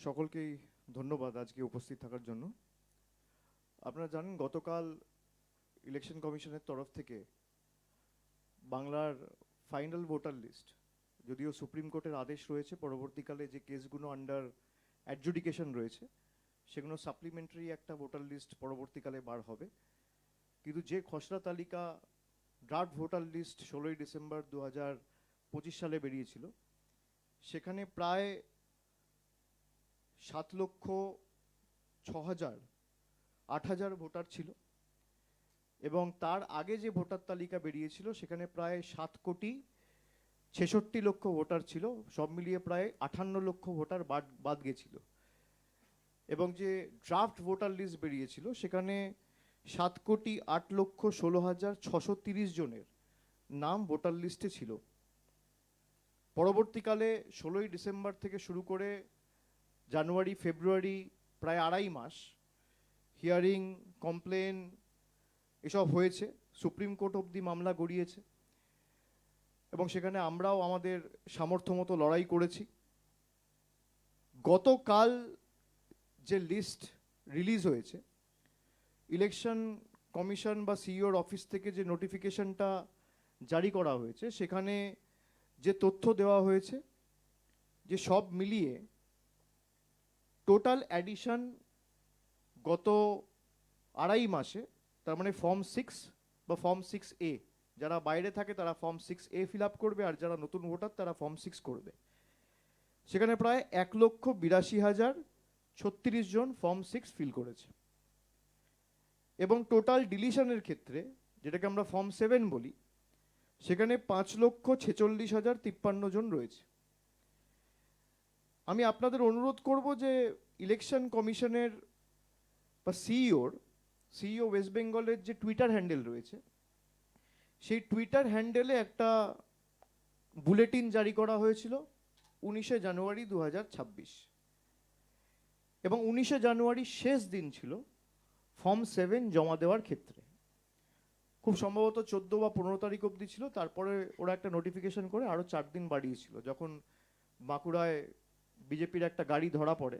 সকলকেই ধন্যবাদ আজকে উপস্থিত থাকার জন্য। আপনারা জানেন গতকাল ইলেকশন কমিশনের তরফ থেকে বাংলার ফাইনাল ভোটার লিস্ট, যদিও সুপ্রিম কোর্টের আদেশ রয়েছে পরবর্তীকালে যে কেসগুলো আন্ডার অ্যাডজুডিকেশন রয়েছে সেগুলো সাপ্লিমেন্টারি একটা ভোটার লিস্ট পরবর্তীকালে বার হবে, কিন্তু যে খসড়া তালিকা ড্রাফট ভোটার লিস্ট 16ই ডিসেম্বর 2025 সালে বেরিয়েছিল সেখানে প্রায় 7,06,000 ভোটার ছিল, এবং তার আগে যে ভোটার তালিকা বেরিয়েছিল সেখানে প্রায় 7,66,00,000 ভোটার ছিল। সব মিলিয়ে প্রায় 58 লক্ষ ভোটার বাদ গেছিল। এবং যে ড্রাফট ভোটার লিস্ট বেরিয়েছিল সেখানে 7,08,16,630 জনের নাম ভোটার লিস্টে ছিল। পরবর্তীকালে 16ই ডিসেম্বর থেকে শুরু করে জানুয়ারি ফেব্রুয়ারি প্রায় আড়াই মাস হিয়ারিং, কমপ্লেন এসব হয়েছে, সুপ্রিম কোর্ট অবধি মামলা গড়িয়েছে, এবং সেখানে আমরাও আমাদের সামর্থ্য মতো লড়াই করেছি। গতকাল যে লিস্ট রিলিজ হয়েছে, ইলেকশন কমিশন বা সিইওর অফিস থেকে যে নোটিফিকেশনটা জারি করা হয়েছে সেখানে যে তথ্য দেওয়া হয়েছে যে সব মিলিয়ে টোটাল অ্যাডিশন গত আড়াই মাসে, তার মানে ফর্ম 6 বা ফর্ম 6A, যারা বাইরে থাকে তারা ফর্ম 6A ফিল আপ করবে, আর যারা নতুন ভোটার তারা ফর্ম 6 করবে। সেখানে প্রায় 1,82,036 জন ফর্ম 6 ফিল করেছে, এবং টোটাল ডিলিশনের ক্ষেত্রে, যেটাকে আমরা ফর্ম 7 বলি, সেখানে 5,46,053 জন রয়েছে। আমি আপনাদের অনুরোধ করব যে ইলেকশন কমিশনের বা সিইও ওয়েস্ট বেঙ্গলের যে টুইটার হ্যান্ডেল রয়েছে, সেই টুইটার হ্যান্ডেলে একটা বুলেটিন জারি করা হয়েছিল 19শে জানুয়ারি 2026, এবং 19শে জানুয়ারি শেষ দিন ছিল ফর্ম 7 জমা দেওয়ার ক্ষেত্রে। খুব সম্ভবত 14 বা 15 তারিখ অবধি ছিল, তারপরে ওরা একটা নোটিফিকেশন করে আরও 4 দিন বাড়িয়েছিল, যখন বাঁকুড়ায় বিজেপির একটা গাড়ি ধরা পড়ে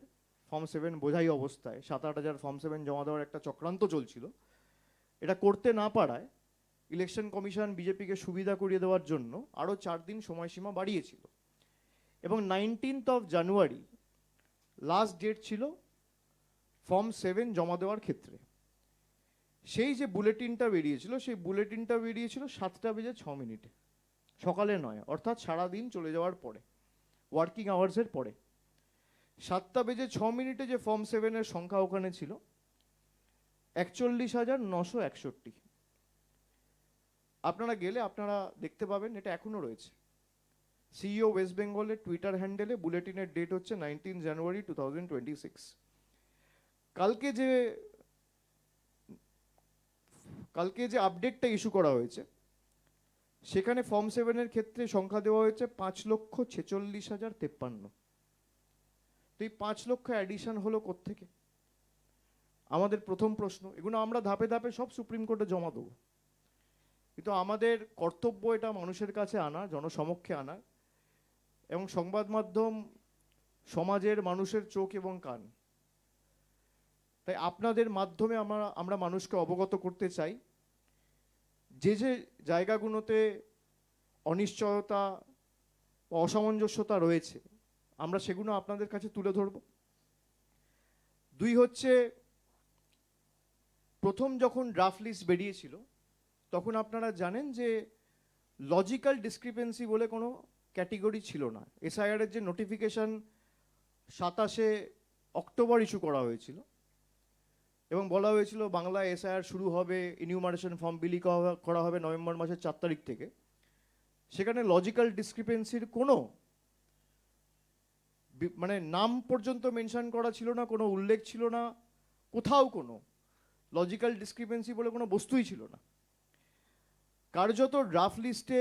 ফর্ম 7 বোঝাই অবস্থায়। 7-8 হাজার ফর্ম 7 জমা দেওয়ার একটা চক্রান্ত চলছিল। এটা করতে না পারায় ইলেকশন কমিশন বিজেপিকে সুবিধা করিয়ে দেওয়ার জন্য আরও 4 দিন সময়সীমা বাড়িয়েছিল, এবং 19 জানুয়ারি লাস্ট ডেট ছিল ফর্ম 7 জমা দেওয়ার ক্ষেত্রে। সেই যে বুলেটিনটা বেরিয়েছিল, সেই বুলেটিনটা বেরিয়েছিল 7:06, সকালে নয়, অর্থাৎ সারাদিন চলে যাওয়ার পরে, ওয়ার্কিং আওয়ার্সের পরে। 7:06 যে ফর্ম 7-এর সংখ্যা ওখানে ছিল 41,961। আপনারা গেলে আপনারা দেখতে পাবেন এটা এখনো রয়েছে। সিইও ওয়েস্ট বেঙ্গলের টুইটার হ্যান্ডেলে বুলেটিনের ডেট হচ্ছে 19 জানুয়ারি 2026। কালকে যে আপডেটটা ইস্যু করা হয়েছে সেখানে ফর্ম 7-এর ক্ষেত্রে সংখ্যা দেওয়া হয়েছে 5,46,053। তো এই 5 লক্ষ অ্যাডিশন হলো কোত্থেকে? আমাদের প্রথম প্রশ্ন। এগুলো আমরা ধাপে ধাপে সব সুপ্রিম কোর্টে জমা দেবো, কিন্তু আমাদের কর্তব্য এটা মানুষের কাছে আনা, জনসমক্ষে আনা, এবং সংবাদ মাধ্যম সমাজের মানুষের চোখ এবং কান। তাই আপনাদের মাধ্যমে আমরা মানুষকে অবগত করতে চাই যে যে জায়গাগুলোতে অনিশ্চয়তা বা অসামঞ্জস্যতা রয়েছে আমরা সেগুলো আপনাদের কাছে তুলে ধরব। 2 হচ্ছে, প্রথম যখন ড্রাফট লিস্ট বেরিয়েছিল তখন আপনারা জানেন যে লজিক্যাল ডিসক্রিপেন্সি বলে কোনো ক্যাটেগরি ছিল না। এসআইআর এর যে নোটিফিকেশন 27শে অক্টোবর ইস্যু করা হয়েছিল, এবং বলা হয়েছিল বাংলা এসআইআর শুরু হবে, ইনিউমারেশন ফর্ম বিলি করা হবে নভেম্বর মাসের 4 তারিখ থেকে। সেখানে লজিক্যাল ডিসক্রিপেন্সির কোনো মানে নাম পর্যন্ত মেনশন করা ছিল না, কোনো উল্লেখ ছিল না, কোথাও কোনো লজিক্যাল ডিসক্রিপেন্সি বলে কোনো বস্তুই ছিল না। কার্যত ড্রাফট লিস্টে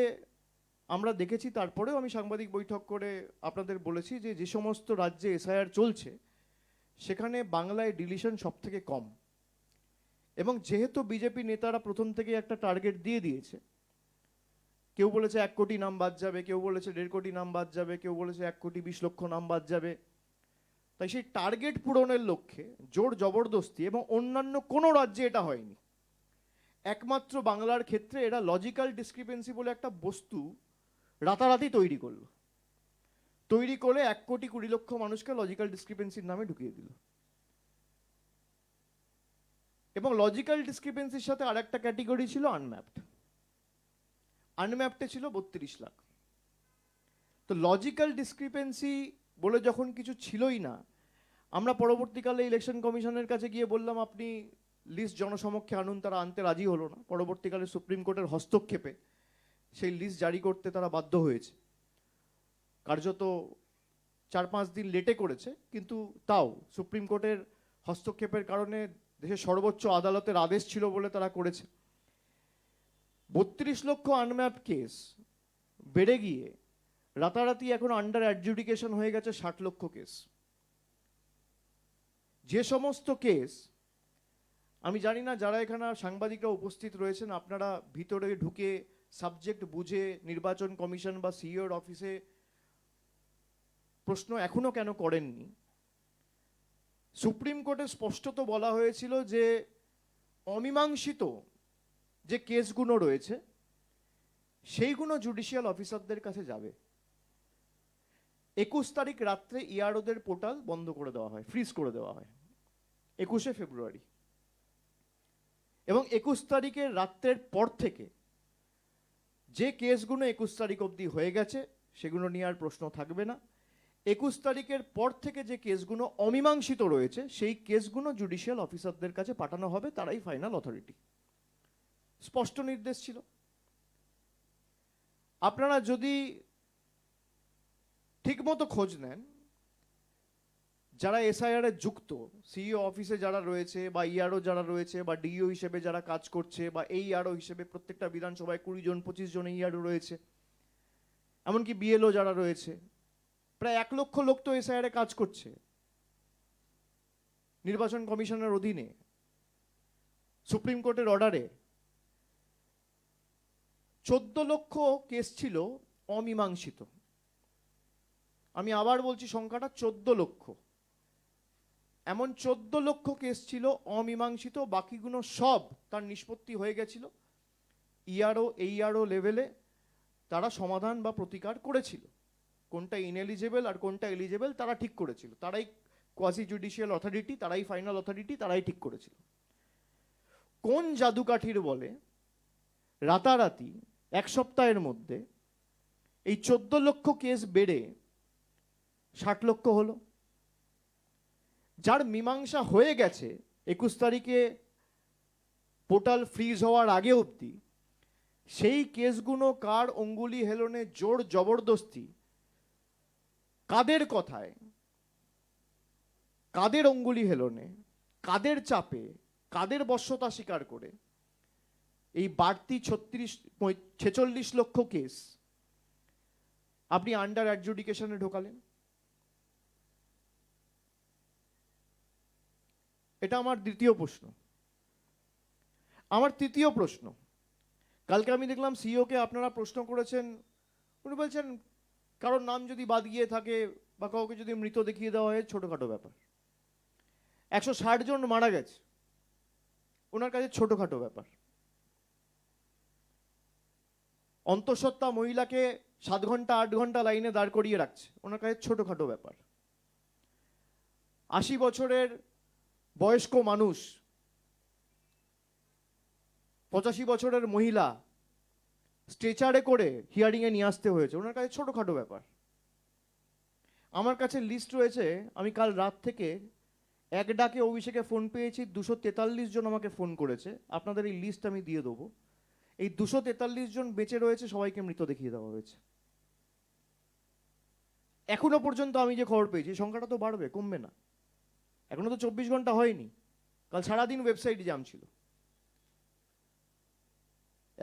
আমরা দেখেছি, তারপরেও আমি সাংবাদিক বৈঠক করে আপনাদের বলেছি যে যে সমস্ত রাজ্যে এসআইআর চলছে সেখানে বাংলায় ডিলিশন সব থেকে কম। এবং যেহেতু বিজেপি নেতারা প্রথম থেকে একটা টার্গেট দিয়ে দিয়েছে, কেউ বলেছে 1 কোটি নাম বাদ যাবে, কেউ বলেছে 1.5 কোটি নাম বাদ যাবে, কেউ বলেছে 1,20,00,000 নাম বাদ যাবে, তাই সেই টার্গেট পূরণের লক্ষ্যে জোর জবরদস্তি, এবং অন্যান্য কোনো রাজ্যে এটা হয়নি, একমাত্র বাংলার ক্ষেত্রে এরা লজিক্যাল ডিসক্রিপেন্সি বলে একটা বস্তু রাতারাতি তৈরি করলো। তৈরি করে 1,20,00,000 মানুষকে লজিক্যাল ডিসক্রিপেন্সির নামে ঢুকিয়ে দিল। এবং লজিক্যাল ডিসক্রিপেন্সির সাথে আর একটা ক্যাটেগরি ছিল আনম্যাপড। আনম্যাপডে ছিল 32 লাখ। তো লজিক্যাল ডিসক্রিপেন্সি বলে যখন কিছু ছিলই না, আমরা পরবর্তীকালে ইলেকশন কমিশনের কাছে গিয়ে বললাম আপনি লিস্ট জনসমক্ষে আনুন, তারা আনতে রাজি হলো না। পরবর্তীকালে সুপ্রিম কোর্টের হস্তক্ষেপে সেই লিস্ট জারি করতে তারা বাধ্য হয়েছে। কার্যত 4-5 দিন লেটে করেছে, কিন্তু তাও সুপ্রিম কোর্টের হস্তক্ষেপের কারণে দেশের সর্বোচ্চ আদালতের আদেশ ছিল বলে তারা করেছে। 32 লক্ষ আনম্যাপড কেস বেড়ে গিয়ে রাতারাতি এখন আন্ডার অ্যাডজুডিকেশন হয়ে গেছে 60 লক্ষ কেস। যে সমস্ত কেস, আমি জানি না যারা এখানে সাংবাদিকরা উপস্থিত রয়েছেন আপনারা ভিতরে ঢুকে সাবজেক্ট বুঝে নির্বাচন কমিশন বা সিইওর অফিসে প্রশ্ন এখনো কেন করেননি। সুপ্রিম কোর্টে স্পষ্টত বলা হয়েছিল যে অমীমাংসিত যে কেসগুলো রয়েছে সেইগুলো জুডিশিয়াল অফিসারদের কাছে যাবে। 21 তারিখ রাত্রে ইআরওদের পোর্টাল বন্ধ করে দেওয়া হয়, ফ্রিজ করে দেওয়া হয় 21শে ফেব্রুয়ারি। এবং 21 তারিখের রাত্রের পর থেকে যে কেসগুলো 21 তারিখ অবধি হয়ে গেছে সেগুলো নিয়ে আর প্রশ্ন থাকবে না। 21 তারিখের পর থেকে যে কেসগুলো অমীমাংসিত রয়েছে সেই কেসগুলো জুডিশিয়াল অফিসারদের কাছে পাঠানো হবে, তারাই ফাইনাল অথরিটি। স্পষ্ট নির্দেশ ছিল। আপনারা যদি ঠিকমতো খোঁজ নেন, যারা এসআইআর এ যুক্ত, সিইও অফিসে যারা রয়েছে বা ইআরও যারা রয়েছে বা ডিইও হিসেবে যারা কাজ করছে বা এই ইআরও হিসেবে প্রত্যেকটা বিধানসভায় 20 জন 25 জন ইআরও রয়েছে, এমনকি বিএলও যারা রয়েছে, প্রায় 1 লক্ষ লোক তো এসআইআর এ কাজ করছে নির্বাচন কমিশনের অধীনে সুপ্রিম কোর্টের অর্ডারে। 14 লক্ষ কেস ছিল অমীমাংসিত। আমি আবার বলছি সংখ্যাটা 14 লক্ষ। এমন 14 লক্ষ কেস ছিল অমীমাংসিত, বাকিগুলো সব তার নিষ্পত্তি হয়ে গেছিল। ইআরও এইআরও লেভেলে তারা সমাধান বা প্রতিকার করেছিল, কোনটা ইনএলিজেবল আর কোনটা এলিজেবল তারা ঠিক করেছিল। তারাই কোয়াসি জুডিশিয়াল অথরিটি, তারাই ফাইনাল অথরিটি, তারাই ঠিক করেছিল। কোন জাদুকাঠির বলে রাতারাতি 1 সপ্তাহের মধ্যে এই 14 লক্ষ কেস বেড়ে 60 লক্ষ হলো। যার মীমাংসা হয়ে গেছে 21 তারিখে পোর্টাল ফ্রিজ হওয়ার আগে অবধি, সেই কেসগুলো কার অঙ্গুলি হেলনে, জোর জবরদস্তি, কাদের কথায়, কাদের অঙ্গুলি হেলনে, কাদের চাপে, কাদের বশ্যতা স্বীকার করে এই বাড়তি 46 লক্ষ কেস আপনি আন্ডার অ্যাডজুডিকেশনে ঢোকালেন। এটা আমার দ্বিতীয় প্রশ্ন। আমার তৃতীয় প্রশ্ন, কালকে আমি দেখলাম সিইওকে আপনারা প্রশ্ন করেছেন, উনি বলছেন কারোর নাম যদি বাদ গিয়ে থাকে বা কাউকে যদি মৃত দেখিয়ে দেওয়া হয় ছোটখাটো ব্যাপার। 160 জন মারা গেছে, ওনার কাছে ছোটখাটো ব্যাপার। অন্তঃসত্ত্বা মহিলাকে 7 ঘন্টা 8 ঘন্টা লাইনে দাঁড় করিয়ে রাখছে, ওনার কাছে ছোটখাটো ব্যাপার। 80 বছরের বয়স্ক মানুষ, 85 বছরের মহিলা স্ট্রেচারে করে হিয়ারিংয়ে নিয়ে আসতে হয়েছে, ওনার কাছে ছোটখাটো ব্যাপার। আমার কাছে লিস্ট রয়েছে, আমি কাল রাত থেকে এক ডাকে অভিষেকে ফোন পেয়েছি, 243 জন আমাকে ফোন করেছে। আপনাদের এই লিস্ট আমি দিয়ে দেবো। এই 243 জন বেঁচে রয়েছে, সবাইকে মৃত দেখিয়ে দেওয়া হয়েছে। এখনো পর্যন্ত আমি যে খবর পেয়েছি সংখ্যাটা তো বাড়বে, কমবে না। এখনো তো 24 ঘন্টা হয়নি, কাল সারাদিন ওয়েবসাইট জ্যাম ছিল।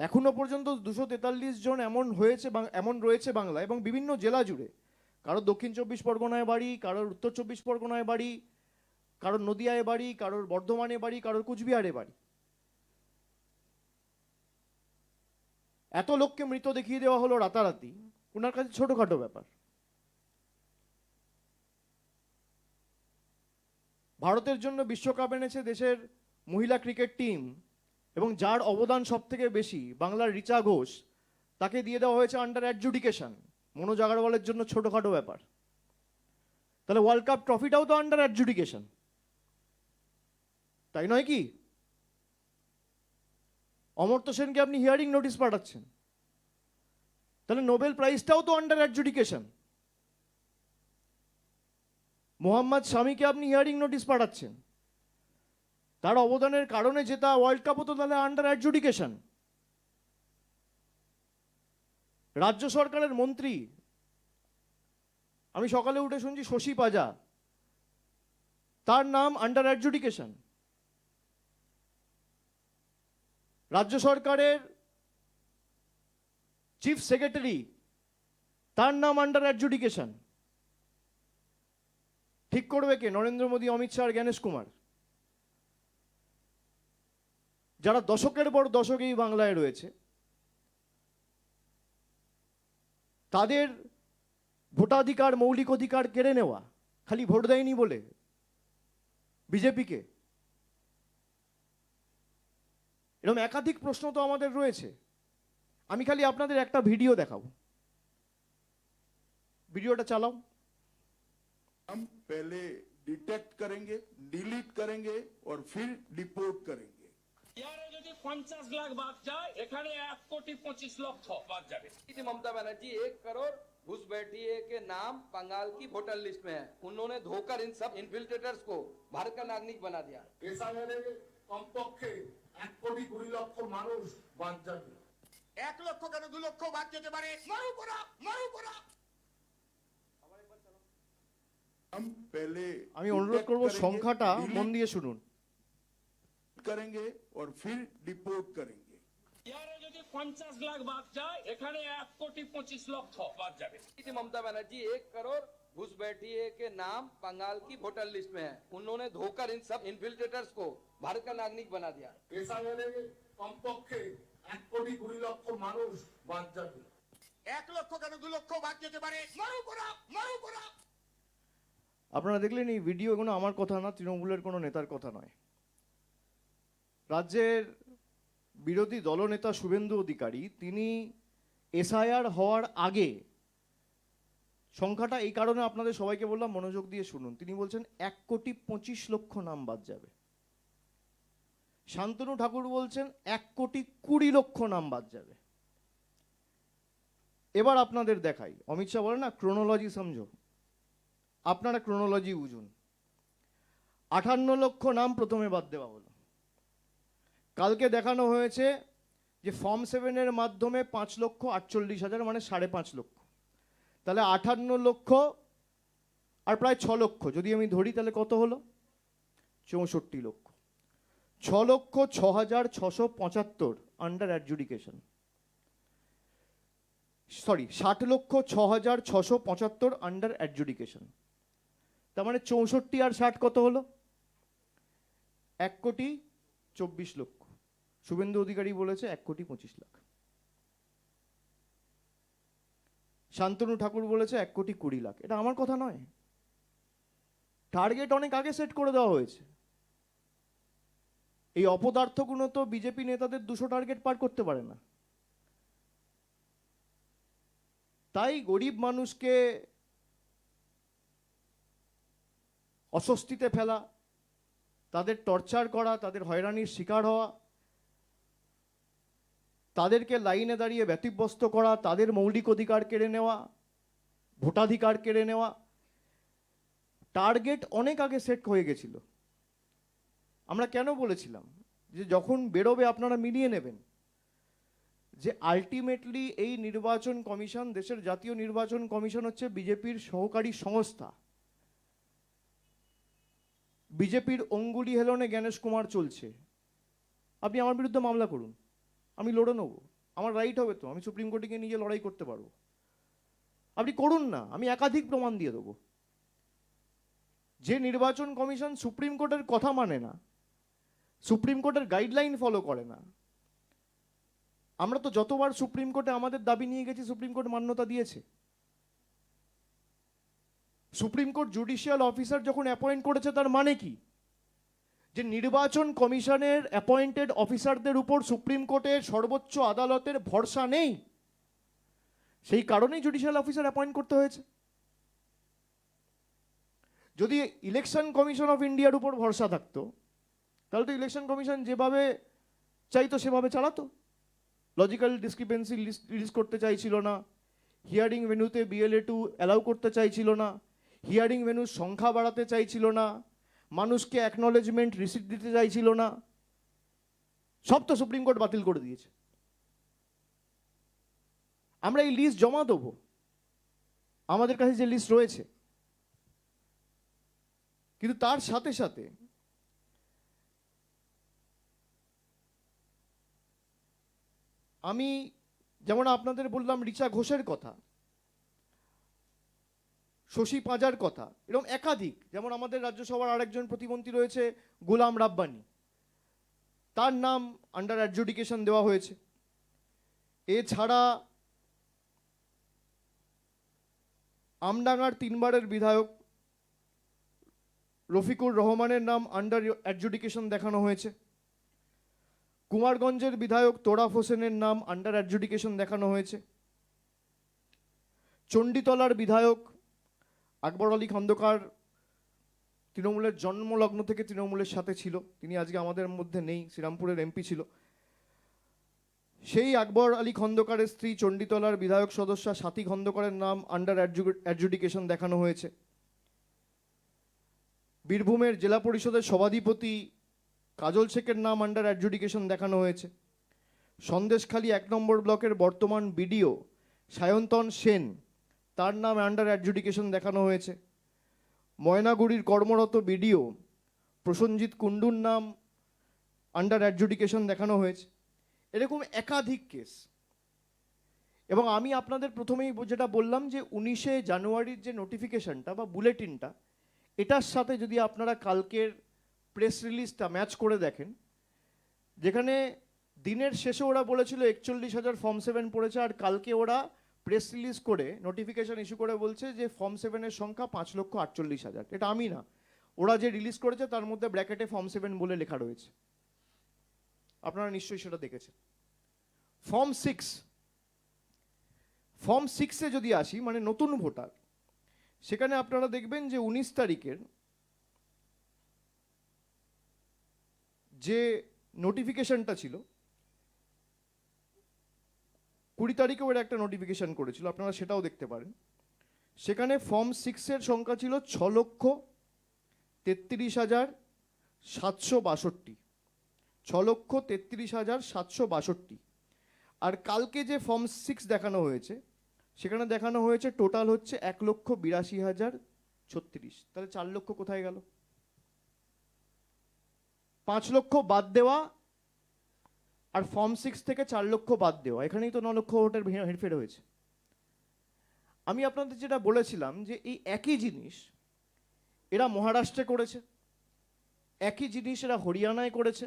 এখনো পর্যন্ত 243 জন এমন হয়েছে, এমন রয়েছে বাংলা এবং বিভিন্ন জেলা জুড়ে। কারোর দক্ষিণ 24 পরগনায় বাড়ি, কারোর উত্তর 24 পরগনায় বাড়ি, কারোর নদিয়ায় বাড়ি, কারোর বর্ধমানে বাড়ি, কারোর কুচবিহারে বাড়ি। এত লোককে মৃত দেখিয়ে দেওয়া হলো রাতারাতি, ওনার কাছে ছোটখাটো ব্যাপার। ভারতের জন্য বিশ্বকাপ এনেছে দেশের মহিলা ক্রিকেট টিম, এবং যার অবদান সব থেকে বেশি, বাংলার রিচা ঘোষ, তাকে দিয়ে দেওয়া হয়েছে আন্ডার অ্যাডজুডিকেশন। মনোজ আগরওয়ালের জন্য ছোটখাটো ব্যাপার। তাহলে ওয়ার্ল্ড কাপ ট্রফিটাও তো আন্ডার অ্যাডজুডিকেশন, তাই নয় কি? অমর্ত্য সেনকে আপনি হিয়ারিং নোটিশ পাঠাচ্ছেন, তাহলে নোবেল প্রাইজটাও তো আন্ডার অ্যাডজুডিকেশন। মোহাম্মদ শামিকে আপনি হিয়ারিং নোটিশ পাঠাচ্ছেন, তার অবদানের কারণে জেতা ওয়ার্ল্ড কাপও তো তাহলে আন্ডার অ্যাডজুডিকেশন। রাজ্য সরকারের মন্ত্রী, আমি সকালে উঠে শুনছি শশী পাজা, তার নাম আন্ডার অ্যাডজুডিকেশন। রাজ্য সরকারের চিফ সেক্রেটারি, তার নাম আন্ডার অ্যাডজুডিকেশন। ঠিক করবে কে? নরেন্দ্র মোদী, অমিত শাহ আর জ্ঞানেশ কুমার, যারা দশকের পর দশক এই বাংলায় রয়েছে। তাদের ভোটাধিকার, মৌলিক অধিকার কেড়ে নেওয়া, খালি ভোট দেয়নি বলে বিজেপিকে। এরকম একাধিক প্রশ্ন তো আমাদের রয়েছে। আমি খালি আপনাদের একটা ভিডিও দেখাবো, ভিডিওটা চালাও। हम पहले डिटेक्ट करेंगे, डिलीट करेंगे और फिर डिपोर्ट करेंगे। यारे যদি 50 লাখ বাদ যায়, এখানে 1,25,00,000 বাদ যাবে। ममता बनर्जी 1 करोड़ घुसपैठिए के नाम बंगाल की वोटर लिस्ट में है। उन्होंने धोकर इन सब इन्फिल्ट्रेटर्स को भारत का नागरिक बना दिया। এসআইআরে কমপক্ষে 1,20,00,000 মানুষ বাদ যাবে। 1 লক্ষ কেন 2 লক্ষ বাদ যেতে পারে। মারু পড়া हम पहले আমি অনুরোধ করব সংখ্যাটা মন দিয়ে শুনুন। करेंगे और फिर डिपोर्ट करेंगे। ইয়ারে যদি 50 লাখ বাদ যায়, এখানে 1,25,00,000 বাদ যাবে। ममता बनर्जी 1 करोड़ घुसपैठिए के नाम बंगाल की वोटर लिस्ट में है। उन्होंने धोकर इन सब इन्फिल्ट्रेटर्स को भारत का नागरिक बना दिया। এসআইআরে কমপক্ষে 1,20,00,000 মানুষ বাদ যাবে। 1 লক্ষ কেন 2 লক্ষ বাদ যেতে পারে। মারু পড়া আপনারা দেখলেন এই ভিডিও, এগুলো আমার কথা না, তৃণমূলের কোনো নেতার কথা নয়। রাজ্যের বিরোধী দলনেতা শুভেন্দু অধিকারী, তিনি এসআইআর হওয়ার আগে, সংখ্যাটা এই কারণে আপনাদের সবাইকে বললাম মনোযোগ দিয়ে শুনুন, তিনি বলছেন 1,25,00,000 নাম বাদ যাবে। শান্তনু ঠাকুর বলছেন 1,20,00,000 নাম বাদ যাবে। এবার আপনাদের দেখাই, অমিত শাহ বলে না ক্রোনোলজি সমঝো, আপনারা ক্রোনোলজি বুঝুন। 58 লক্ষ নাম প্রথমে বাদ দেওয়া হলো। কালকে দেখানো হয়েছে যে ফর্ম 7-এর মাধ্যমে 5,48,000, মানে 5.5 লক্ষ। তাহলে 58 লক্ষ আর প্রায় 6 লক্ষ যদি আমি ধরি, তাহলে কত হলো? 64 লক্ষ। 6,06,675 under adjudication. Sorry, 60,06,675 under adjudication. তার মানে 64 আর 60 কত হলো? 1,24,00,000। শুভেন্দু অধিকারী বলেছে 1,25,00,000। শান্তনু ঠাকুর বলেছে 1,20,00,000। এটা আমার কথা নয়, টার্গেট অনেক আগে সেট করে দেওয়া হয়েছে। এই অপদার্থগুলো তো বিজেপি নেতাদের 200 টার্গেট পার করতে পারে না। তাই গরিব মানুষকে অস্বস্তিতে ফেলা, তাদের টর্চার করা, তাদের হয়রানির শিকার হওয়া, তাদেরকে লাইনে দাঁড়িয়ে ব্যতিব্যস্ত করা, তাদের মৌলিক অধিকার কেড়ে নেওয়া, ভোটাধিকার কেড়ে নেওয়া, টার্গেট অনেক আগে সেট হয়ে গেছিল। আমরা কেন বলেছিলাম যে যখন বেরোবে আপনারা মিলিয়ে নেবেন যে আলটিমেটলি এই নির্বাচন কমিশন, দেশের জাতীয় নির্বাচন কমিশন হচ্ছে বিজেপির সহকারী সংস্থা। বিজেপির অঙ্গুলি হেলনে জ্ঞানেশ কুমার চলছে। আপনি আমার বিরুদ্ধে মামলা করুন, আমি লড়ে নেব, আমার রাইট হবে তো, আমি সুপ্রিম কোর্টে গিয়ে নিজে লড়াই করতে পারবো। আপনি করুন না, আমি একাধিক প্রমাণ দিয়ে দেবো। যে নির্বাচন কমিশন সুপ্রিম কোর্টের কথা মানে না, সুপ্রিম কোর্টের গাইডলাইন ফলো করে না, আমরা তো যতবার সুপ্রিম কোর্টে আমাদের দাবি নিয়ে গেছি, সুপ্রিম কোর্ট মান্যতা দিয়েছে। সুপ্রিম কোর্ট জুডিশিয়াল অফিসার যখন অ্যাপয়েন্ট করেছে, তার মানে কি? যে নির্বাচন কমিশনের অ্যাপয়েন্টেড অফিসারদের উপর সুপ্রিম কোর্টের সর্বোচ্চ আদালতের ভরসা নেই, সেই কারণেই জুডিশিয়াল অফিসার অ্যাপয়েন্ট করতে হয়েছে। যদি ইলেকশন কমিশন অফ ইন্ডিয়ার উপর ভরসা থাকতো তাহলে তো ইলেকশন কমিশন যেভাবে চাইতো সেভাবে চালাতো। লজিক্যাল ডিসক্রিপেন্সি রিলিজ করতে চাইছিল না, হিয়ারিং ভেন্যুতে BLA2 অ্যালাউ করতে চাইছিল না, হিয়ারিং ভেন্যুর সংখ্যা বাড়াতে চাইছিল না, মানুষকে অ্যাকনলেজমেন্ট রিসিপ্ট দিতে চাইছিল না, সব তো সুপ্রিম কোর্ট বাতিল করে দিয়েছে। আমরা এই লিস্ট জমা দেবো, আমাদের কাছে যে লিস্ট রয়েছে, কিন্তু তার সাথে সাথে আমি যেমন আপনাদের বললাম রিচা ঘোষের কথা, শশী পাঁজার কথা, এরকম একাধিক, যেমন আমাদের রাজ্যসভার আরেকজন প্রতিমন্ত্রী রয়েছে গোলাম রাব্বানি, তার নাম আন্ডার অ্যাডজুডিকেশন দেওয়া হয়েছে। এছাড়া আমডাঙ্গার 3বারের বিধায়ক রফিকুর রহমানের নাম আন্ডার অ্যাডজুডিকেশন দেখানো হয়েছে। কুমারগঞ্জের বিধায়ক তোরাফ হোসেনের নাম আন্ডার অ্যাডজুডিকেশন দেখানো হয়েছে। চণ্ডীতলার বিধায়ক আকবর আলী খন্দকার তৃণমূলের জন্মলগ্ন থেকে তৃণমূলের সাথে ছিল, তিনি আজকে আমাদের মধ্যে নেই, শ্রীরামপুরের MP ছিল। সেই আকবর আলী খন্দকারের স্ত্রী চণ্ডীতলার বিধায়ক সদস্যা সাথী খন্দকারের নাম আন্ডার অ্যাডজুডিকেশন দেখানো হয়েছে। বীরভূমের জেলা পরিষদের সভাধিপতি কাজল শেখের নাম আন্ডার অ্যাডজুডিকেশন দেখানো হয়েছে। সন্দেশখালী 1 নম্বর ব্লকের বর্তমান BDO সায়ন্তন সেন, তার নাম আন্ডার অ্যাডজুডিকেশন দেখানো হয়েছে। ময়নাগুড়ির কর্মরত BDO প্রসঞ্জিৎ কুণ্ডুর নাম আন্ডার অ্যাডজুডিকেশন দেখানো হয়েছে। এরকম একাধিক কেস। এবং আমি আপনাদের প্রথমেই যেটা বললাম যে 19শে জানুয়ারির যে নোটিফিকেশনটা বা বুলেটিনটা, এটার সাথে যদি আপনারা কালকের প্রেস রিলিজটা ম্যাচ করে দেখেন, যেখানে দিনের শেষে ওরা বলেছিল 41,000 ফর্ম 7 পড়েছে, আর কালকে ওরা প্রেস রিলিজ করে নোটিফিকেশন ইস্যু করে বলছে যে ফর্ম 7-এর সংখ্যা 5,48,000। এটা আমি না, ওরা যে রিলিজ করেছে তার মধ্যে ব্র্যাকেটে ফর্ম 7 বলে লেখা রয়েছে, আপনারা নিশ্চয়ই সেটা দেখেছেন। ফর্ম 6-এ যদি আসি, মানে নতুন ভোটার, সেখানে আপনারা দেখবেন যে 19 তারিখের যে নোটিফিকেশনটা ছিল, 20 তারিখে ওরা একটা নোটিফিকেশন করেছিল, আপনারা সেটাও দেখতে পারেন। সেখানে ফর্ম 6-এর সংখ্যা ছিল 6,33,762, 6,33,762। আর কালকে যে ফর্ম 6 দেখানো হয়েছে, সেখানে দেখানো হয়েছে টোটাল হচ্ছে 1,82,036। তাহলে 4 লক্ষ কোথায় গেল? 5 লক্ষ বাদ দেওয়া আর ফর্ম 6 থেকে 4 লক্ষ বাদ দেওয়া, এখানেই তো 9 লক্ষ ভোটের হেরফের হয়েছে। আমি আপনাদের যেটা বলেছিলাম যে এই একই জিনিস এরা মহারাষ্ট্রে করেছে, একই জিনিস এরা হরিয়ানায় করেছে,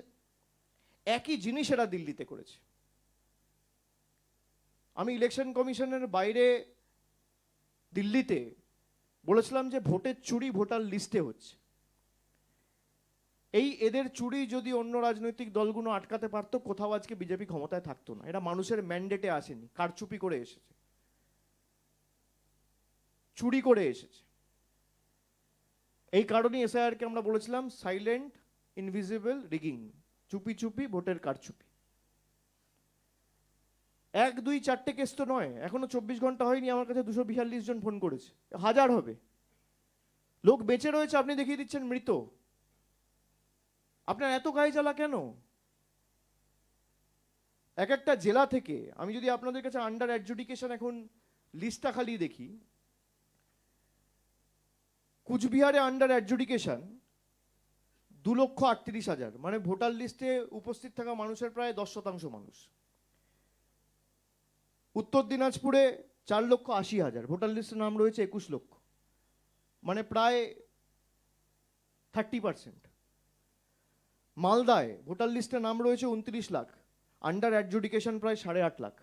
একই জিনিস এরা দিল্লিতে করেছে। আমি ইলেকশন কমিশনের বাইরে দিল্লিতে বলেছিলাম যে ভোটের চুরি ভোটার লিস্টে হচ্ছে। এই এদের চুরি যদি অন্য রাজনৈতিক দলগুলো আটকাতে পারতো, কোথাও আজকে বিজেপি ক্ষমতায় থাকতো না। এটা মানুষের ম্যান্ডেটে আসেনি, কারচুপি করে এসেছে, চুরি করে এসেছে। এই কারণেই SIR-কে আমরা বলেছিলাম সাইলেন্ট ইনভিজিবল রিগিং, চুপি চুপি ভোটের কারচুপি। 1, 2, 4টে কেস তো নয়, এখনো 24 ঘন্টা হয়নি, আমার কাছে 242 জন ফোন করেছে, 1000 হবে। লোক বেঁচে রয়েছে, আপনি দেখিয়ে দিচ্ছেন মৃত। আপনার এত গায়ে জ্বালা কেন? এক একটা জেলা থেকে আমি যদি আপনাদের কাছে আন্ডার অ্যাডজুডিকেশন এখন লিস্টটা খালি দেখি, কুচবিহারে আন্ডার অ্যাডজুডিকেশন 2,38,000, মানে ভোটার লিস্টে উপস্থিত থাকা মানুষের প্রায় 10% মানুষ। উত্তর দিনাজপুরে 4,80,000, ভোটার লিস্টে নাম রয়েছে 21 লক্ষ, মানে প্রায় 30%। মালদায় ভোটার লিস্টে নাম রয়েছে 29 লাখ, আন্ডার অ্যাডজুডিকেশন প্রায় 8.5 লাখ,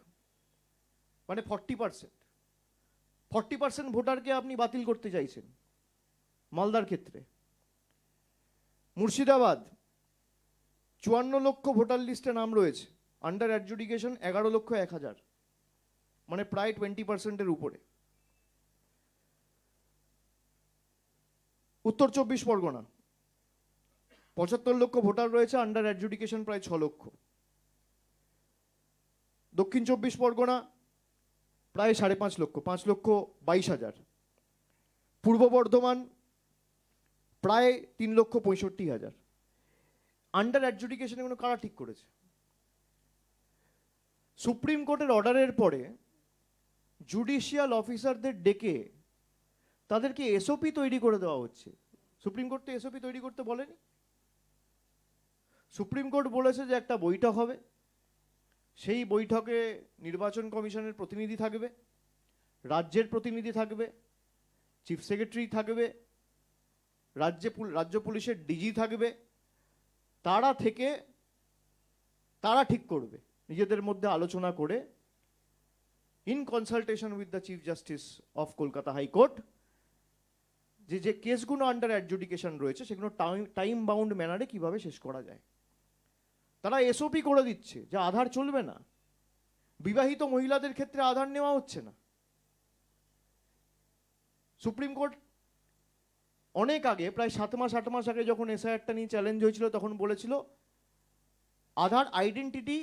মানে 40%। 40% ভোটারকে আপনি বাতিল করতে চাইছেন মালদার ক্ষেত্রে। মুর্শিদাবাদ 54 লক্ষ ভোটার লিস্টে নাম রয়েছে, আন্ডার অ্যাডজুডিকেশন 11,01,000, মানে প্রায় 20%-এর উপরে। উত্তর 24 পরগনা 75 লক্ষ ভোটার রয়েছে, আন্ডার অ্যাডজুডিকেশন প্রায় 6 লক্ষ। দক্ষিণ 24 পরগনা প্রায় 5.5 লক্ষ, 5,22,000। পূর্ব বর্ধমান প্রায় 3,65,000। আন্ডার অ্যাডজুডিকেশন এগুলো কারা ঠিক করেছে? সুপ্রিম কোর্টের অর্ডারের পরে জুডিশিয়াল অফিসারদের ডেকে তাদেরকে এসওপি তৈরি করে দেওয়া হচ্ছে। সুপ্রিম কোর্ট তো এসওপি তৈরি করতে বলেনি। সুপ্রিম কোর্ট বলেছে যে একটা বৈঠক হবে, সেই বৈঠকে নির্বাচন কমিশনের প্রতিনিধি থাকবে, রাজ্যের প্রতিনিধি থাকবে, চিফ সেক্রেটারি থাকবে, রাজ্য পুলিশের ডিজি থাকবে। তারা ঠিক করবে নিজেদের মধ্যে আলোচনা করে, in consultation with the chief justice of Kolkata high court, যে কেসগুলো আন্ডার অ্যাডজুডিকেশন রয়েছে সেগুলো টাইম বাউন্ড ম্যানারে কিভাবে শেষ করা যায়। তারা এসওপি করে দিচ্ছে যে আধার চলবে না, বিবাহিত মহিলাদের ক্ষেত্রে আধার নেওয়া হচ্ছে না। সুপ্রিম কোর্ট অনেক আগে, প্রায় 7 মাস 8 মাস আগে যখন এসআইআরটা নিয়ে চ্যালেঞ্জ হয়েছিল, তখন বলেছিল আধার আইডেন্টিটি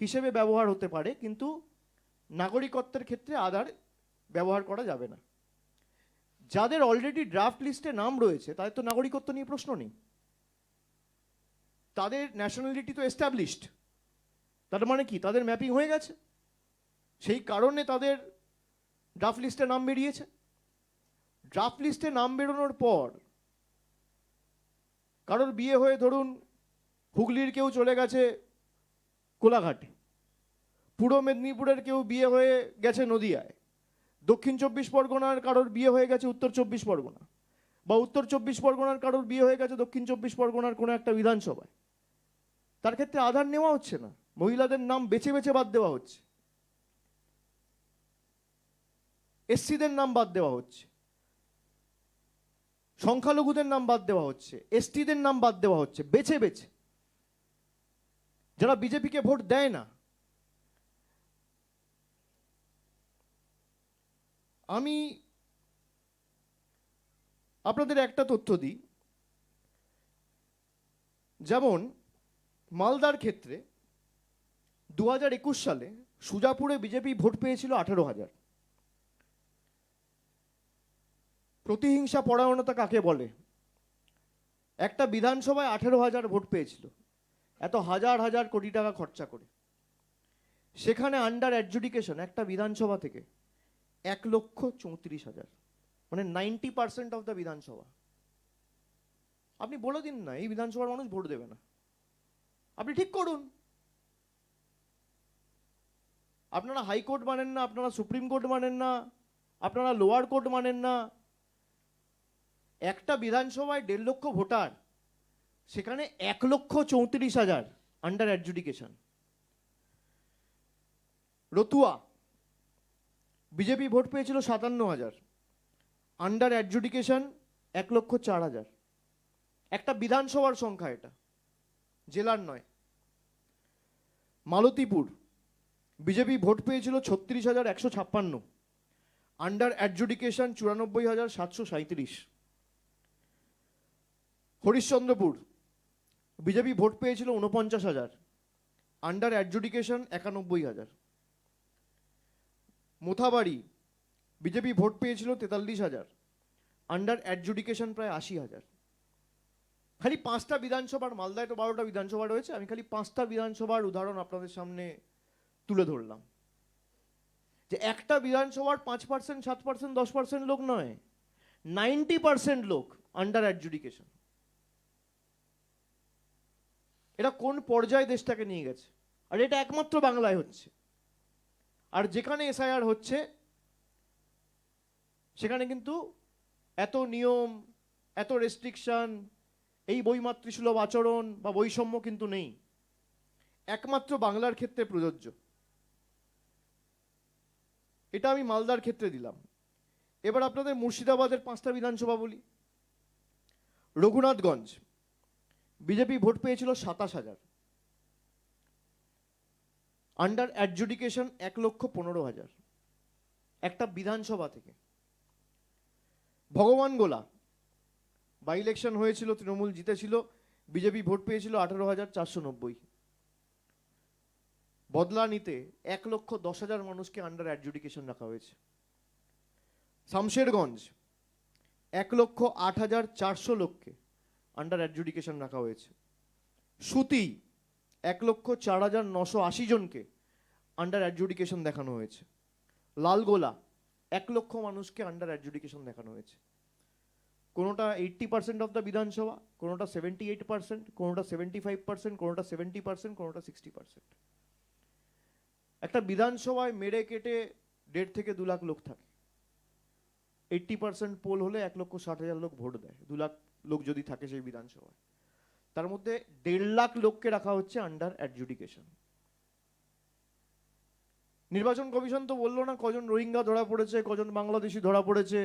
হিসেবে ব্যবহার হতে পারে, কিন্তু নাগরিকত্বের ক্ষেত্রে আধার ব্যবহার করা যাবে না। যাদের অলরেডি ড্রাফট লিস্টে নাম রয়েছে তাদের তো নাগরিকত্ব নিয়ে প্রশ্ন নেই, তাদের ন্যাশনালিটি তো এস্টাবলিশড। তার মানে কি, তাদের ম্যাপিং হয়ে গেছে, সেই কারণে তাদের ড্রাফট লিস্টে নাম বেরিয়েছে। ড্রাফট লিস্টে নাম বেরোনোর পর কারোর বিয়ে হয়ে ধরুন হুগলির কেউ চলে গেছে কোলাঘাটে, পূর্ব মেদিনীপুরের কেউ বিয়ে হয়ে গেছে নদিয়ায়, দক্ষিণ 24 পরগনার কারোর বিয়ে হয়ে গেছে উত্তর 24 পরগনা, বা উত্তর 24 পরগনার কারোর বিয়ে হয়ে গেছে দক্ষিণ 24 পরগনার কোনো একটা বিধানসভায়। তার ক্ষেত্রে আধার নেওয়া হচ্ছে না, মহিলাদের নাম বেছে বেছে বাদ দেওয়া হচ্ছে, এসসিদের নাম বাদ দেওয়া হচ্ছে, সংখ্যালঘুদের নাম বাদ দেওয়া হচ্ছে, এসটিদের নাম বাদ দেওয়া হচ্ছে, বেছে বেছে, যারা বিজেপিকে ভোট দেয় না। আমি আপনাদের একটা তথ্য দিই, যেমন মালদার ক্ষেত্রে 2021 সালে সুজাপুরে বিজেপি ভোট পেয়েছিল 18,000। প্রতিহিংসা পরায়ণতা কাকে বলে? একটা বিধানসভায় 18,000 ভোট পেয়েছিল, এত হাজার হাজার কোটি টাকা খরচা করে। সেখানে আন্ডার অ্যাডজুডিকেশন একটা বিধানসভা থেকে 1,34,000, মানে 90% অফ দ্য বিধানসভা। আপনি বলে দিন না এই বিধানসভার মানুষ ভোট দেবে না, আপনি ঠিক করুন। আপনারা হাইকোর্ট মানেন না, আপনারা সুপ্রিম কোর্ট মানেন না, আপনারা লোয়ার কোর্ট মানেন না। একটা বিধানসভায় 1.5 লক্ষ ভোটার, সেখানে 1,34,000 under adjudication. Ratua BJP vote পেয়েছিল 57,000, আন্ডার অ্যাডজুডিকেশন 1,04,000। একটা বিধানসভার সংখ্যা, এটা জেলার নয়। মালতীপুর বিজেপি ভোট পেয়েছিল 36,156, under adjudication 94,737। Harishchandrapur BJP vote পেয়েছিল 49,000, under adjudication 91,000। Mothabari BJP vote পেয়েছিল 43,000, আন্ডার অ্যাডজুডিকেশন প্রায় 80,000। খালি 5টা বিধানসভার, মালদায় তো 12টা বিধানসভা রয়েছে, আমি খালি 5টা বিধানসভার উদাহরণ আপনাদের সামনে তুলে ধরলাম, যে একটা বিধানসভার 5%, 7%, 10% লোক নয়, 90% লোক আন্ডার অ্যাডজুডিকেশন। এটা কোন পর্যায়ে দেশটাকে নিয়ে গেছে? আর এটা একমাত্র বাংলায় হচ্ছে। আর যেখানে এসআইআর হচ্ছে সেখানে কিন্তু এত নিয়ম, এত রেস্ট্রিকশন, এই বৈমাতৃসুলভ আচরণ বা বৈষম্য কিন্তু নেই, একমাত্র বাংলার ক্ষেত্রে প্রযোজ্য। এটা আমি মালদার ক্ষেত্রে দিলাম। এবার আপনাদের মুর্শিদাবাদের 5টা বিধানসভা বলি। রঘুনাথগঞ্জ বিজেপি ভোট পেয়েছিল 27,000, আন্ডার অ্যাডজুডিকেশন 1,15,000 একটা বিধানসভা থেকে। ভগবান গোলা বাই ইলেকশন হয়েছিল, তৃণমূল জিতেছিল, বিজেপি ভোট পেয়েছিল 18,490। বদলা নিতে 1,10,000 মানুষকে আন্ডার অ্যাডজুডিকেশন রাখা হয়েছে। শামশেরগঞ্জ 1,08,400 লোককে আন্ডার অ্যাডজুডিকেশন রাখা হয়েছে। সুতি 1,04,980 জনকে আন্ডার অ্যাডজুডিকেশন দেখানো হয়েছে। লালগোলা 1 লক্ষ মানুষকে আন্ডার অ্যাডজুডিকেশন দেখানো হয়েছে। কোনোটা 80% অফ দ্য বিধানসভা, কোনোটা 78%, কোনোটা 75%, কোনোটা 70%, কোনোটা 60%। একটা বিধানসভায় মেরে কেটে 1.5 থেকে 2 লাখ লোক থাকে। 80% পোল হলে 1,60,000 লোক ভোট দেয়। 2 লাখ লোক যদি থাকে সেই বিধানসভায়, তার মধ্যে 1.5 লাখ লোককে রাখা হচ্ছে আন্ডার অ্যাডজুডিকেশন। নির্বাচন কমিশন তো বললো না কজন রোহিঙ্গা ধরা পড়েছে, কজন বাংলাদেশি ধরা পড়েছে,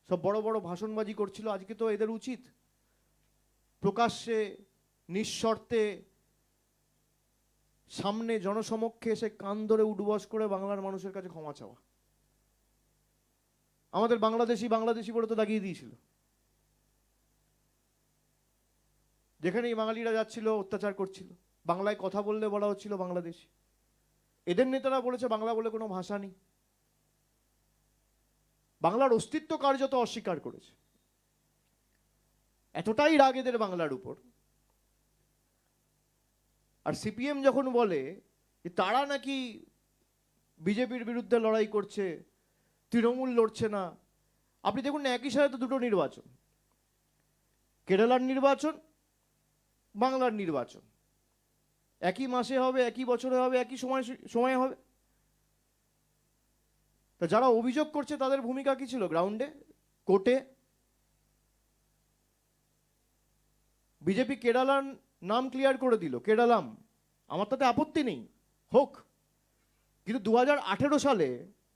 সব বড় বড় ভাষণবাজি করছিল। আজকে তো এদের উচিত প্রকাশ্যে নিঃশর্তে সামনে জনসমক্ষে এসে কান ধরে উঠবস করে বাংলার মানুষের কাছে ক্ষমা চাওয়া। আমাদের বাংলাদেশি বাংলাদেশি বলে তো দাগিয়ে দিয়েছিল। যেখানেই বাঙালিরা যাচ্ছিল অত্যাচার করছিল, বাংলায় কথা বললে বলা হচ্ছিল বাংলাদেশি। এদের নেতারা বলেছে বাংলা বলে কোনো ভাষা নেই, বাংলার অস্তিত্ব কার্যত অস্বীকার করেছে। এতটাই রাগ এদের বাংলার উপর। আর সিপিএম যখন বলে যে তারা নাকি বিজেপির বিরুদ্ধে লড়াই করছে, তৃণমূল লড়ছে না, আপনি দেখুন না একই সাথে তো দুটো নির্বাচন, কেরালার নির্বাচন, বাংলার নির্বাচন, একই মাসে হবে, একই বছরে হবে, একই সময়ে হবে। তা যারা অভিযোগ করছে তাদের ভূমিকা কি ছিল গ্রাউন্ডে, কোর্টে? বিজেপি কেরালার নাম ক্লিয়ার করে দিল, কেরালাম, আমার তাতে আপত্তি নেই, হোক। কিন্তু 2018 সালে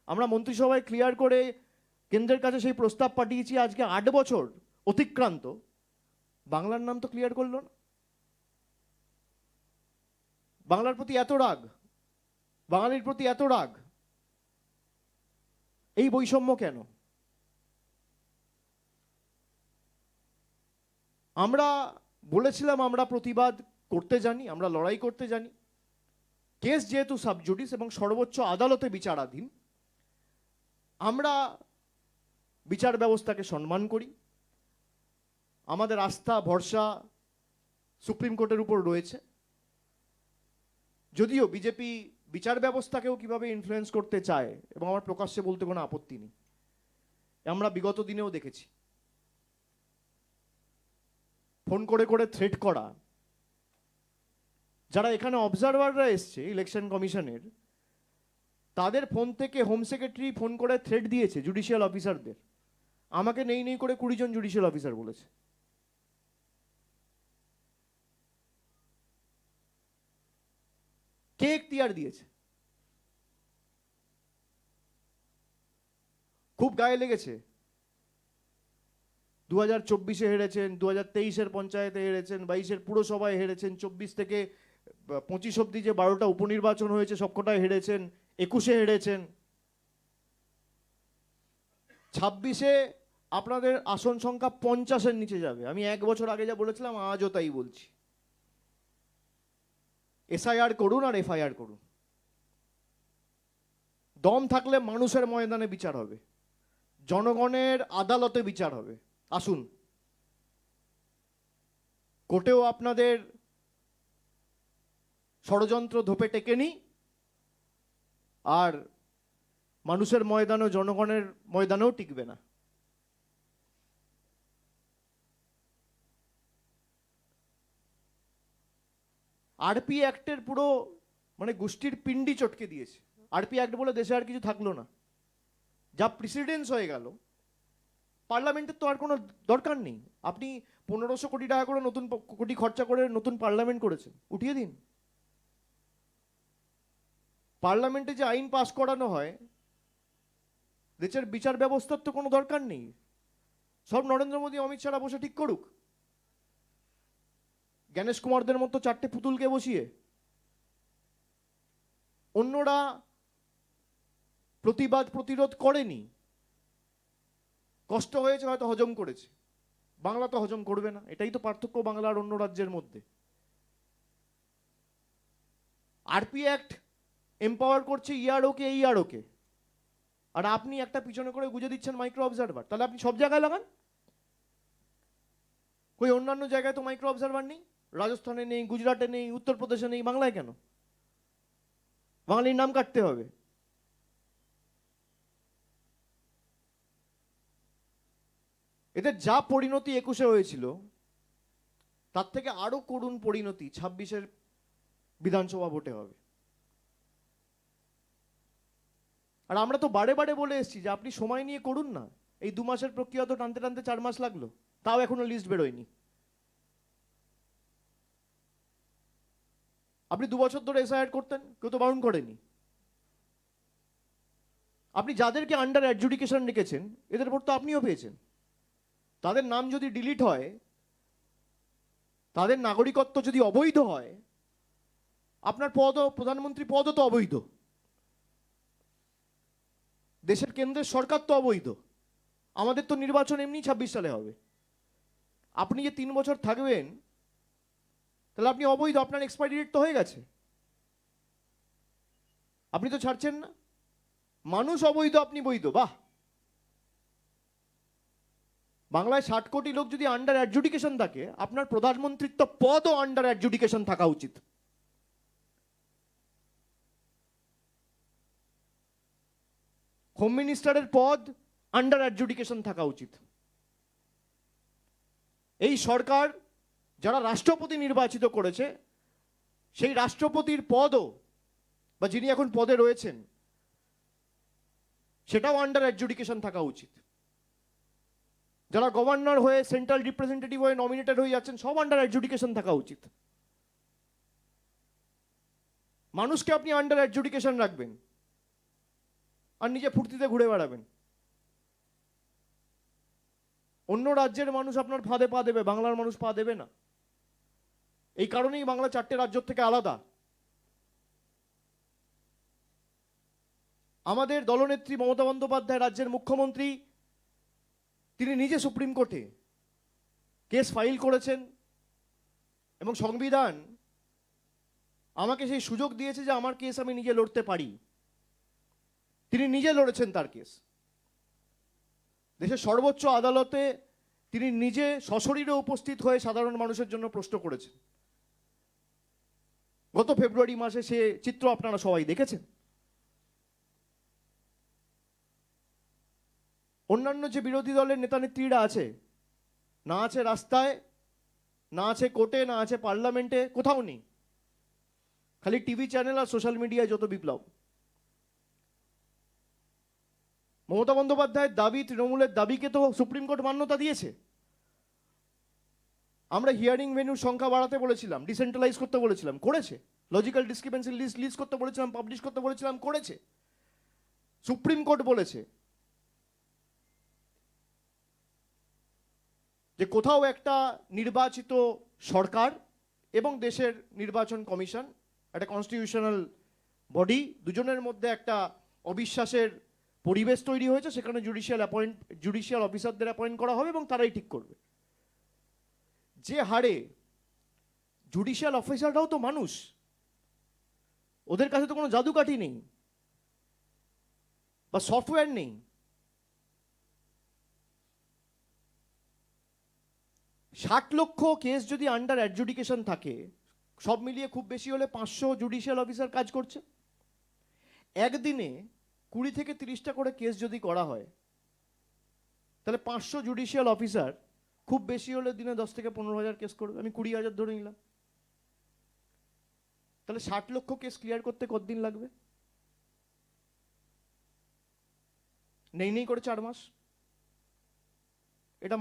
আমরা মন্ত্রিসভায় ক্লিয়ার করে কেন্দ্রের কাছে সেই প্রস্তাব পাঠিয়েছি, আজকে 8 বছর অতিক্রান্ত, বাংলার নাম তো ক্লিয়ার করলো না। বাংলার প্রতি এত রাগ, বাঙালির প্রতি এত রাগ, এই বৈষম্য কেন? আমরা বলেছিলাম আমরা প্রতিবাদ করতে জানি, আমরা লড়াই করতে জানি। কেস যেহেতু সাবজুডিস এবং সর্বোচ্চ আদালতে বিচারাধীন, আমরা বিচার ব্যবস্থাকে সম্মান করি। আমাদের আস্থা ভরসা সুপ্রিম কোর্টের উপর রয়েছে। যদিও বিজেপি বিচার ব্যবস্থাকেও কিভাবে ইনফ্লুয়েন্স করতে চায়, এবং আমার প্রকাশ্যে বলতে কোনো আপত্তি নেই, আমরা বিগত দিনেও দেখেছি। ফোন করে করে থ্রেট করা, যারা এখানে অবজারভাররা এসছে ইলেকশন কমিশনের, তাদের ফোন থেকে হোম সেক্রেটারি ফোন করে থ্রেট দিয়েছে জুডিশিয়াল অফিসারদের। আমাকে নেই নেই করে 20 জন জুডিশিয়াল অফিসার বলেছে। কে এখতিয়ার দিয়েছে? খুব গায়ে লেগেছে। 2024-এ হেরেছেন, 2023-এর পঞ্চায়েতে হেরেছেন, 22-এর পুরসভায় হেরেছেন, 24 থেকে 25 অব্দি যে 12টা উপনির্বাচন হয়েছে সবকটায় হেরেছেন, 21-এ হেরেছেন। 26-এ আপনাদের আসন সংখ্যা 50-এর নিচে যাবে। আমি 1 বছর আগে যা বলেছিলাম আজও তাই বলছি। এসআইআর করুন আর এফআইআর করুন, দম থাকলে মানুষের ময়দানে বিচার হবে, জনগণের আদালতে বিচার হবে। আসুন, কোর্টেও আপনাদের ষড়যন্ত্র ধোপে টেকেনি, আর মানুষের ময়দানেও জনগণের ময়দানেও টিকবে না। আরপি অ্যাক্টের পুরো মানে গোষ্ঠীর পিণ্ডি চটকে দিয়েছে। আরপি অ্যাক্ট বলে দেশে আর কিছু থাকলো না, যা প্রেসিডেন্স হয়ে গেল। পার্লামেন্টের তো আর কোনো দরকার নেই। আপনি 1500 কোটি টাকা করে নতুন কোটি খরচা করে নতুন পার্লামেন্ট করেছেন, উঠিয়ে দিন। পার্লামেন্টে যে আইন পাস করানো হয়, দেশের বিচার ব্যবস্থার তো কোনো দরকার নেই, সব নরেন্দ্র মোদী অমিত শাহরা বসে ঠিক করুক। গণেশ কুমারদের মতো 4টে পুতুলকে বসিয়ে অন্যরা প্রতিবাদ প্রতিরোধ করেনি, কষ্ট হয়েছে, হয়তো হজম করেছে। বাংলা তো হজম করবে না, এটাই তো পার্থক্য বাংলা আর অন্য রাজ্যের মধ্যে। আরপি অ্যাক্ট এম্পাওয়ার করছে ইআরওকে, এইআরওকে, আর আপনি একটা পিছনে করে গুজে দিচ্ছেন মাইক্রো অবজারভার। তাহলে আপনি সব জায়গায় লাগান। কই অন্যান্য জায়গায় তো মাইক্রো অবজারভার নেই, রাজস্থানে নেই, গুজরাটে নেই, উত্তরপ্রদেশে নেই, বাংলায় কেন? বাঙালির নাম কাটতে হবে। এদের যা পরিণতি 21-এ হয়েছিল, তার থেকে আরো করুণ পরিণতি 26-এর বিধানসভা ভোটে হবে। আর আমরা তো বারে বারে বলে এসেছি যে আপনি সময় নিয়ে করুন না। এই 2 মাসের প্রক্রিয়া তো টানতে টানতে 4 মাস লাগলো, তাও এখনো লিস্ট বেরোয়নি। আপনি 2 বছর ধরে এসআইআর করতেন, কেউ তো বারণ করেনি। আপনি যাদেরকে আন্ডার অ্যাডজুডিকেশন রেখেছেন, এদের ভোট তো আপনিও পেয়েছেন। তাদের নাম যদি ডিলিট হয়, তাদের নাগরিকত্ব যদি অবৈধ হয়, আপনার প্রধানমন্ত্রী পদও তো অবৈধ, দেশের কেন্দ্রের সরকার তো অবৈধ। আমাদের তো নির্বাচন এমনি 26 সালে হবে। আপনি যে 3 বছর থাকবেন, তাহলে আপনি অবৈধ, আপনার এক্সপায়ারি ডেট তো হয়ে গেছে, আপনি তো ছাড়ছেন না। মানুষ অবৈধ, আপনি বৈধ, বাহ। বাংলায় 60 কোটি লোক যদি আন্ডার অ্যাডজুডিকেশন থাকে, আপনার প্রধানমন্ত্রিত্ব পদও আন্ডার অ্যাডজুডিকেশন থাকা উচিত। হোম মিনিস্টারের পদ আন্ডার অ্যাডজুডিকেশন থাকা উচিত। এই সরকার যারা রাষ্ট্রপতি নির্বাচিত করেছে, সেই রাষ্ট্রপতির পদও, বা যিনি এখন পদে রয়েছেন, সেটাও আন্ডার অ্যাডজুডিকেশন থাকা উচিত। যারা গভর্নর হয়ে, সেন্ট্রাল রিপ্রেজেন্টেটিভ হয়ে নমিনেটেড হয়ে যাচ্ছেন, সব আন্ডার অ্যাডজুডিকেশন থাকা উচিত। মানুষকে আপনি আন্ডার অ্যাডজুডিকেশন রাখবেন আর নিজে ফুর্তিতে ঘুরে বেড়াবেন। অন্য রাজ্যের মানুষ আপনার ফাঁদে পা দেবে, বাংলার মানুষ পা দেবে না। এই কারণেই বাংলা 4টে রাজ্য থেকে আলাদা। আমাদের দলনেত্রী মমতা বন্দ্যোপাধ্যায়, রাজ্যের মুখ্যমন্ত্রী, তিনি নিজে সুপ্রিম কোর্টে কেস ফাইল করেছেন, এবং সংবিধান আমাকে সেই সুযোগ দিয়েছে যে আমার কেস আমি নিজে লড়তে পারি। তিনি নিজে লড়েছেন তার কেস। দেশের সর্বোচ্চ আদালতে তিনি নিজে সশরীরে উপস্থিত হয়ে সাধারণ মানুষের জন্য প্রশ্ন করেছেন। গত ফেব্রুয়ারি মাসে সে চিত্র আপনারা সবাই দেখেছেন। অন্যান্য যে বিরোধী দলের নেতা নেত্রীরা আছে, না আছে রাস্তায়, না আছে কোর্টে, না আছে পার্লামেন্টে, কোথাও নেই। খালি টিভি চ্যানেল আর সোশ্যাল মিডিয়ায় যত বিপ্লব। মমতা বন্দ্যোপাধ্যায়ের দাবি, তৃণমূলের দাবিকে তো সুপ্রিম কোর্ট মান্যতা দিয়েছে। আমরা হিয়ারিং ভেন্যুর সংখ্যা বাড়াতে বলেছিলাম, ডিসেন্ট্রালাইজ করতে বলেছিলাম, করেছে। লজিক্যাল ডিসক্রিপেন্সি লিস্ট করতে বলেছিলাম, পাবলিশ করতে বলেছিলাম, করেছে। সুপ্রিম কোর্ট বলেছে যে কোথাও একটা নির্বাচিত সরকার এবং দেশের নির্বাচন কমিশন, একটা কনস্টিটিউশনাল বডি, দুজনের মধ্যে একটা অবিশ্বাসের পরিবেশ তৈরি হয়েছে, সেখানে জুডিশিয়াল অফিসারদের অ্যাপয়েন্ট করা হবে এবং তারাই ঠিক করবে। যে হারে জুডিশিয়াল অফিসাররাও তো মানুষ, ওদের কাছে তো কোনো জাদুকাঠি নেই বা সফটওয়্যার নেই। ষাট লক্ষ কেস যদি আন্ডার অ্যাডজুডিকেশন থাকে, সব মিলিয়ে খুব বেশি হলে 500 জুডিশিয়াল অফিসার কাজ করছে। একদিনে 20 থেকে 30টা করে কেস যদি করা হয়, তাহলে 500 জুডিশিয়াল অফিসার খুব বেশি হলে দিনে 10 থেকে 15,000 কেস করবে। আমি 20,000 ধরে নিলাম। তাহলে 60 লক্ষ কেস ক্লিয়ার করতে কতদিন লাগবে? নেই করে 4 মাস। এটা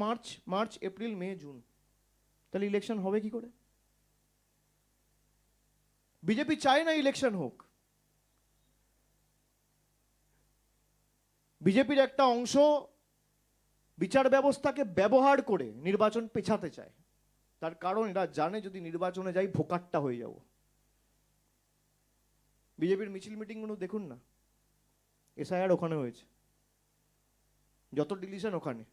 মার্চ, এপ্রিল, মে, জুন। তাহলে ইলেকশন হবে কি করে? বিজেপি চায় না ইলেকশন হোক। বিজেপির একটা অংশ বিচার ব্যবস্থাকে ব্যবহার করে নির্বাচন পেছাতে চায়। তার কারণ এরা জানে যদি নির্বাচনে যাই ভোকাট্টা হয়ে যাব। বিজেপির মিছিল মিটিংগুলো দেখুন না, এসআইআর ওখানে হয়েছে, যত ডিলিশন ওখানে,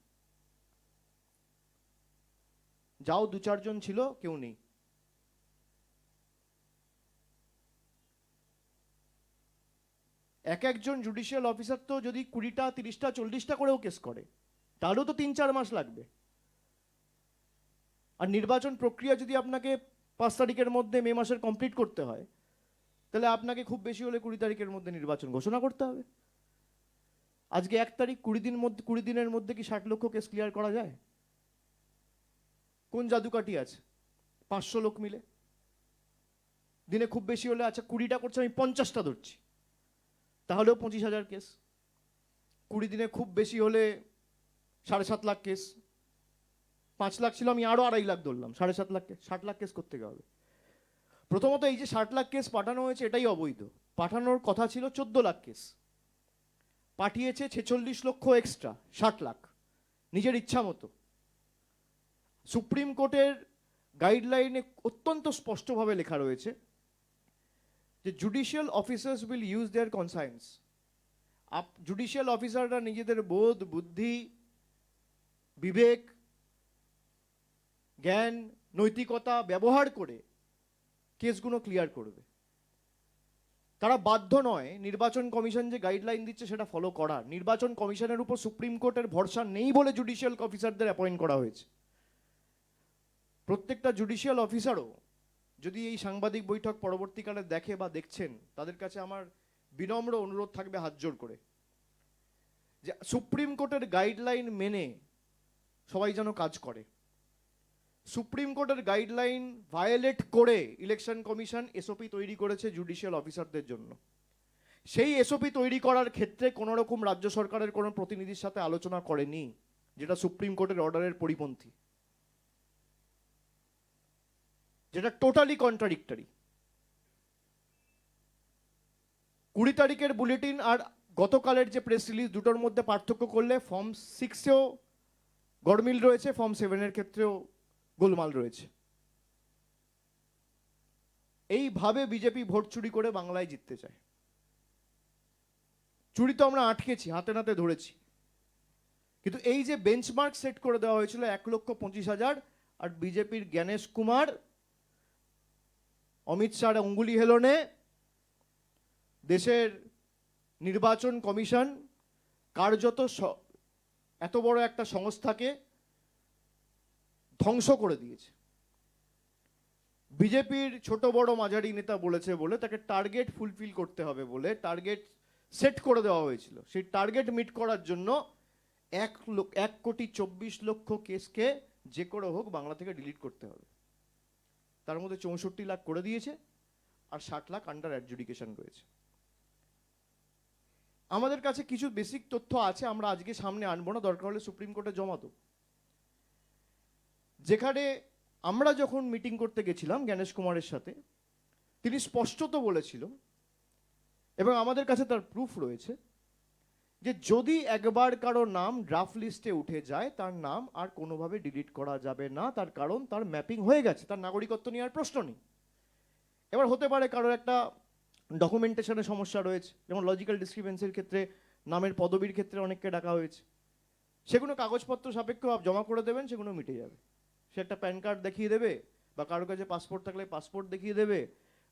যাও 2-4 জন ছিল, কেউ নেই। এক একজন জুডিশিয়াল অফিসার তো যদি 20টা 30টা 40টা করেও কেস করে, তাহলেও তো 3-4 মাস লাগবে। আর নির্বাচন প্রক্রিয়া যদি আপনাকে 5 তারিখের মধ্যে মে মাসের কমপ্লিট করতে হয়, তাহলে আপনাকে খুব বেশি হলে 20 তারিখের মধ্যে নির্বাচন ঘোষণা করতে হবে। আজকে 1 তারিখ, 20 দিনের মধ্যে কি 60 লক্ষ কেস ক্লিয়ার করা যায়? কোন জাদুকাঠি আছে? 500 লোক মিলে দিনে খুব বেশি হলে, আচ্ছা 20টা করছে, আমি 50টা ধরছি, তাহলেও 25,000 কেস। 20 দিনে খুব বেশি হলে 7.5 লাখ কেস। 5 লাখ ছিল, আমি আরো 2.5 লাখ ধরলাম, 7.5 লাখ কেস, 60 লাখ কেস করতে হবে। প্রথমত এই যে 60 লাখ কেস পাঠানো হয়েছে এটাই অবৈধ। পাঠানোর কথা ছিল 14 লাখ কেস, পাঠিয়েছে 46 লক্ষ এক্সট্রা, 60 লাখ নিজের ইচ্ছা মতো। সুপ্রিম কোর্টের গাইডলাইনে অত্যন্ত স্পষ্টভাবে লেখা রয়েছে যে judicial officers will use their conscience. Judicial অফিসাররা নিজেদের বোধ, বুদ্ধি, বিবেক, জ্ঞান, নৈতিকতা ব্যবহার করে কেসগুলো ক্লিয়ার করবে। তারা বাধ্য নয় নির্বাচন কমিশন যে গাইডলাইন দিচ্ছে সেটা ফলো করার। নির্বাচন কমিশনের উপর সুপ্রিম কোর্টের ভরসা নেই বলে জুডিশিয়াল অফিসারদের অ্যাপয়েন্ট করা হয়েছে। প্রত্যেকটা জুডিশিয়াল অফিসারও যদি এই সাংবাদিক বৈঠক পরবর্তীকালে দেখে বা দেখছেন, তাদের কাছে আমার বিনম্র অনুরোধ থাকবে হাত জোর করে, যে সুপ্রিম কোর্টের গাইডলাইন মেনে সবাই যেন কাজ করে। সুপ্রিম কোর্টের গাইডলাইন ভায়োলেট করে ইলেকশন কমিশন এসওপি তৈরি করেছে জুডিশিয়াল অফিসারদের জন্য। সেই এসওপি তৈরি করার ক্ষেত্রে কোনো রকম রাজ্য সরকারের কোনো প্রতিনিধির সাথে আলোচনা করেনি, যেটা সুপ্রিম কোর্টের অর্ডারের পরিপন্থী, যেটা টোটালি কন্ট্রাডিক্টরি। 20 তারিখের বুলেটিন আর গতকালের যে প্রেস রিলিজ, দুটোর মধ্যে পার্থক্য করলে ফর্ম 6-এও গড়মিল রয়েছে, ফর্ম 7-এর ক্ষেত্রেও গোলমাল রয়েছে। এইভাবে বিজেপি ভোট চুরি করে বাংলায় জিততে চায়। চুরি তো আমরা আটকেছি, হাতে নাতে ধরেছি, কিন্তু এই যে বেঞ্চমার্ক সেট করে দেওয়া হয়েছিল 1,25,000, আর বিজেপির জ্ঞানেশ কুমার, অমিত শাহর অঙ্গুলি হেলনে দেশের নির্বাচন কমিশন কার্যত এত বড় একটা সংস্থাকে ধ্বংস করে দিয়েছে। বিজেপির ছোট বড় মাঝারি নেতা বলেছে বলে তাকে টার্গেট ফুলফিল করতে হবে বলে টার্গেট সেট করে দেওয়া হয়েছিল। সেই টার্গেট মিট করার জন্য 1,24,00,000 কেসকে যে করে হোক বাংলা থেকে ডিলিট করতে হবে। তার মধ্যে 64 লাখ করে দিয়েছে, আর 60 লাখ আন্ডার অ্যাডজুডিকেশন রয়েছে। আমাদের কাছে কিছু বেসিক তথ্য আছে, আমরা আজকে সামনে আনবো না, দরকার হলে সুপ্রিম কোর্টে জমা দেব। যেখানে আমরা যখন মিটিং করতে গেছিলাম জ্ঞানেশ কুমারের সাথে, তিনি স্পষ্টত বলেছিল, এবং আমাদের কাছে তার প্রুফ রয়েছে, যে যদি একবার কারো নাম ড্রাফট লিস্টে উঠে যায় তার নাম আর কোনোভাবে ডিলিট করা যাবে না। তার কারণ তার ম্যাপিং হয়ে গেছে, তার নাগরিকত্ব নেওয়ার প্রশ্ন নেই। এবার হতে পারে কারোর একটা ডকুমেন্টেশনের সমস্যা রয়েছে, যেমন লজিক্যাল ডিসক্রিপেন্সির ক্ষেত্রে নামের পদবীর ক্ষেত্রে অনেককে ডাকা হয়েছে, সেগুলো কাগজপত্র সাপেক্ষ জমা করে দেবেন, সেগুলো মিটে যাবে। সে একটা প্যান কার্ড দেখিয়ে দেবে, বা কারোর কাছে পাসপোর্ট থাকলে পাসপোর্ট দেখিয়ে দেবে,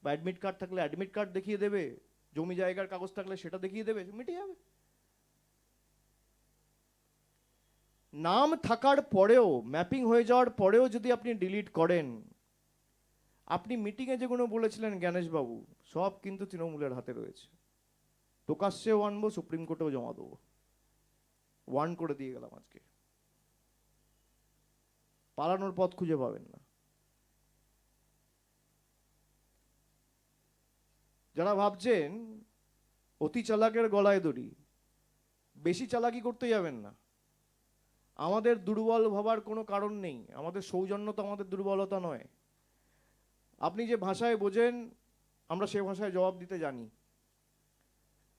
বা অ্যাডমিট কার্ড থাকলে অ্যাডমিট কার্ড দেখিয়ে দেবে, জমি জায়গার কাগজ থাকলে সেটা দেখিয়ে দেবে, মিটে যাবে। নাম থাকার পরেও, ম্যাপিং হয়ে যাওয়ার পরেও যদি আপনি ডিলিট করেন, আপনি মিটিংয়ে যেগুলো বলেছিলেন জ্ঞানেশবাবু, সব কিন্তু তৃণমূলের হাতে রয়েছে। প্রকাশ্যেও আনবো, সুপ্রিম কোর্টেও জমা দেবো, ওয়ার্ন করে দিয়ে গেলাম আজকে। পালানোর পথ খুঁজে পাবেন না। যারা ভাবছেন অতি চালাকের গলায় দড়ি, বেশি চালাকি করতে যাবেন না। আমাদের দুর্বল ভাবার কোনো কারণ নেই, আমাদের সৌজন্য তো আমাদের দুর্বলতা নয়। আপনি যে ভাষায় বোঝেন আমরা সে ভাষায় জবাব দিতে জানি।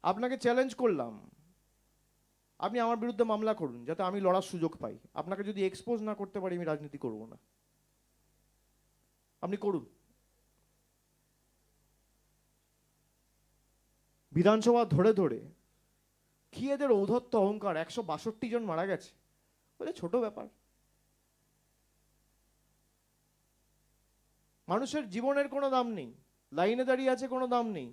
আপনাকে চ্যালেঞ্জ করলাম, আপনি আমার বিরুদ্ধে মামলা করুন যাতে আমি লড়ার সুযোগ পাই। আপনাকে যদি এক্সপোজ না করতে পারি আমি রাজনীতি করব না। আপনি করুন। বিধানসভা ধরে ধরে কি এদের ঔদ্ধত্য অহংকার, 162 জন মারা গেছে বলে ছোট ব্যাপার। মানুষের জীবনের কোনো দাম নেই, লাইনে দাঁড়িয়ে আছে কোনো দাম নেই।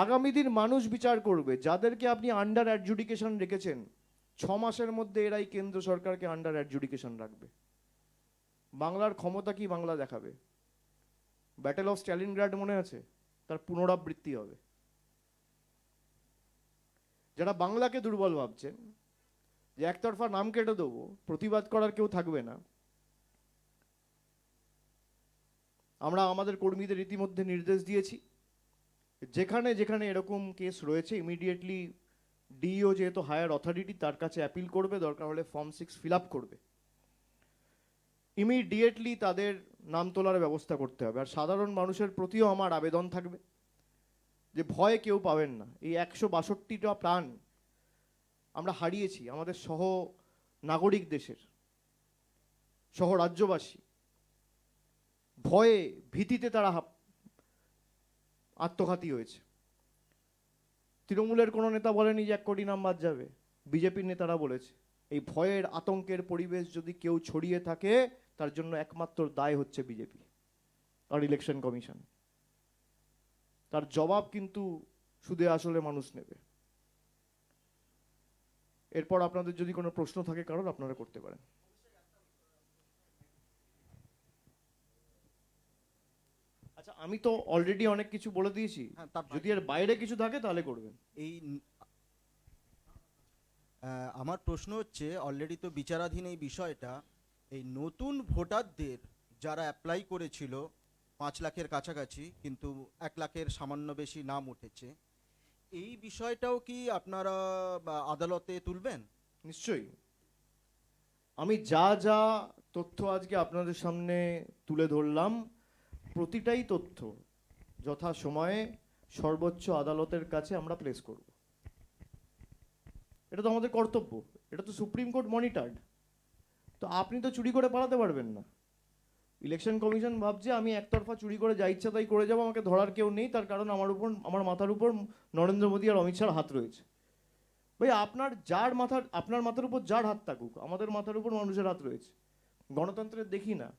আগামী দিন মানুষ বিচার করবে। যাদেরকে আপনি আন্ডার অ্যাডজুডিকেশন রেখেছেন, 6 মাসের মধ্যে এরাই কেন্দ্র সরকারকে আন্ডার অ্যাডজুডিকেশন রাখবে। বাংলার ক্ষমতা কি বাংলা দেখাবে। ব্যাটেল অফ স্ট্যালিনগ্রাড মনে আছে? তার পুনরাবৃত্তি হবে। যারা বাংলাকে দুর্বল ভাবছেন, যে একতরফা নাম কেটে দেবো, প্রতিবাদ করার কেউ থাকবে না, আমরা আমাদের কর্মীদের ইতিমধ্যে নির্দেশ দিয়েছি, যেখানে যেখানে এরকম কেস রয়েছে ইমিডিয়েটলি ডিইও যেহেতু হায়ার অথরিটি, তার কাছে অ্যাপিল করবে, দরকার হলে ফর্ম 6 ফিল আপ করবে। ইমিডিয়েটলি তাদের নাম তোলার ব্যবস্থা করতে হবে। আর সাধারণ মানুষের প্রতিও আমার আবেদন থাকবে যে ভয় কেউ পাবেন না। এই 162টা প্রাণ আমরা হারিয়েছি, আমাদের সহ নাগরিক দেশের, সহ রাজ্যবাসী ভয়ে ভীতিতে তারা আত্মঘাতী হয়েছে। তৃণমূলের কোনো নেতা বলেনি যে 1 কোটি নাম বাদ যাবে, বিজেপির নেতারা বলেছে। এই ভয়ের আতঙ্কের পরিবেশ যদি কেউ ছড়িয়ে থাকে, তার জন্য একমাত্র দায় হচ্ছে বিজেপি আর ইলেকশন কমিশন। তার জবাব কিন্তু সুদে আসলে মানুষ নেবে। এরপর আপনাদের যদি কোনো প্রশ্ন থাকে কারণ, আপনারা করতে পারেন। আচ্ছা, আমি তো অলরেডি অনেক কিছু বলে দিয়েছি, হ্যাঁ, তার যদি এর বাইরে কিছু থাকে তাহলে করবেন। এই আমার প্রশ্ন হচ্ছে, অলরেডি তো বিচারাধীন এই বিষয়টা, এই নতুন ভোটারদের যারা অ্যাপ্লাই করেছিল 5 লাখের কাছাকাছি, কিন্তু 1 লাখের সামান্য বেশি নাম উঠেছে, এই বিষয়টাও কি আপনারা আদালতে তুলবেন? নিশ্চয়ই। আমি যা যা তথ্য আজকে আপনাদের সামনে তুলে ধরলাম, প্রতিটাই তথ্য যথা সময়ে সর্বোচ্চ আদালতের কাছে আমরা প্লেস করব। এটা তো আমাদের কর্তব্য, এটা তো সুপ্রিম কোর্ট মনিটরড। তো আপনি তো চুরি করে পালাতে পারবেন না। ইলেকশন কমিশন ভাবছে আমি একতরফা চুরি করে যা ইচ্ছা তাই করে যাবো, আমাকে ধরার কেউ নেই, তার কারণ আমার মাথার উপর নরেন্দ্র মোদী আর অমিত শাহর হাত রয়েছে। ভাই, আপনার মাথার উপর যার হাত থাকুক, আমাদের মাথার উপর মানুষের হাত রয়েছে। গণতন্ত্রের দেখি না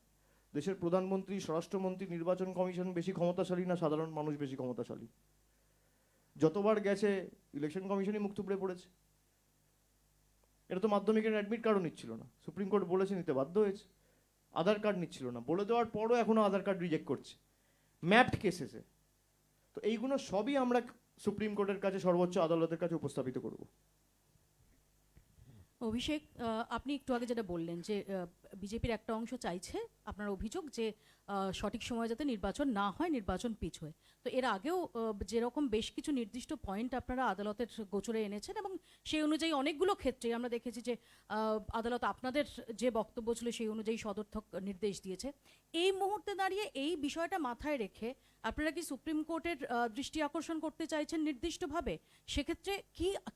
দেশের প্রধানমন্ত্রী, স্বরাষ্ট্রমন্ত্রী, নির্বাচন কমিশন বেশি ক্ষমতাশালী না সাধারণ মানুষ বেশি ক্ষমতাশালী? যতবার গেছে ইলেকশন কমিশনই মুখ থুবড়ে পড়েছে। এটা তো মাধ্যমিকের অ্যাডমিট কার্ডও নিচ্ছিল না, সুপ্রিম কোর্ট বলেছে নিতে বাধ্য হয়েছে। আধার কার্ড নিচ্ছিল না, বলে দেওয়ার পরও এখনো আধার কার্ড রিজেক্ট করছে ম্যাপড কেসেসে। তো এইগুলো সবই আমরা সুপ্রিম কোর্টের কাছে, সর্বোচ্চ আদালতের কাছে উপস্থাপিত করব। অভিষেক, আপনি একটু আগে যেটা বললেন যে বিজেপির একটা অংশ চাইছে, আপনার অভিযোগ যে সঠিক সময়ে যাতে নির্বাচন না হয়, নির্বাচন পিছোয়। তো এর আগেও যেরকম বেশ কিছু নির্দিষ্ট পয়েন্ট আপনারা আদালতের গোচরে এনেছেন, এবং সেই অনুযায়ী অনেকগুলো ক্ষেত্রে আমরা দেখেছি যে আদালত আপনাদের যে বক্তব্য ছিল সেই অনুযায়ী সদর্থক নির্দেশ দিয়েছে। এই মুহূর্তে দাঁড়িয়ে এই বিষয়টা মাথায় রেখে আপনারা কি সুপ্রিম কোর্টের দৃষ্টি আকর্ষণ করতে চাইছেন নির্দিষ্টভাবে? সেক্ষেত্রে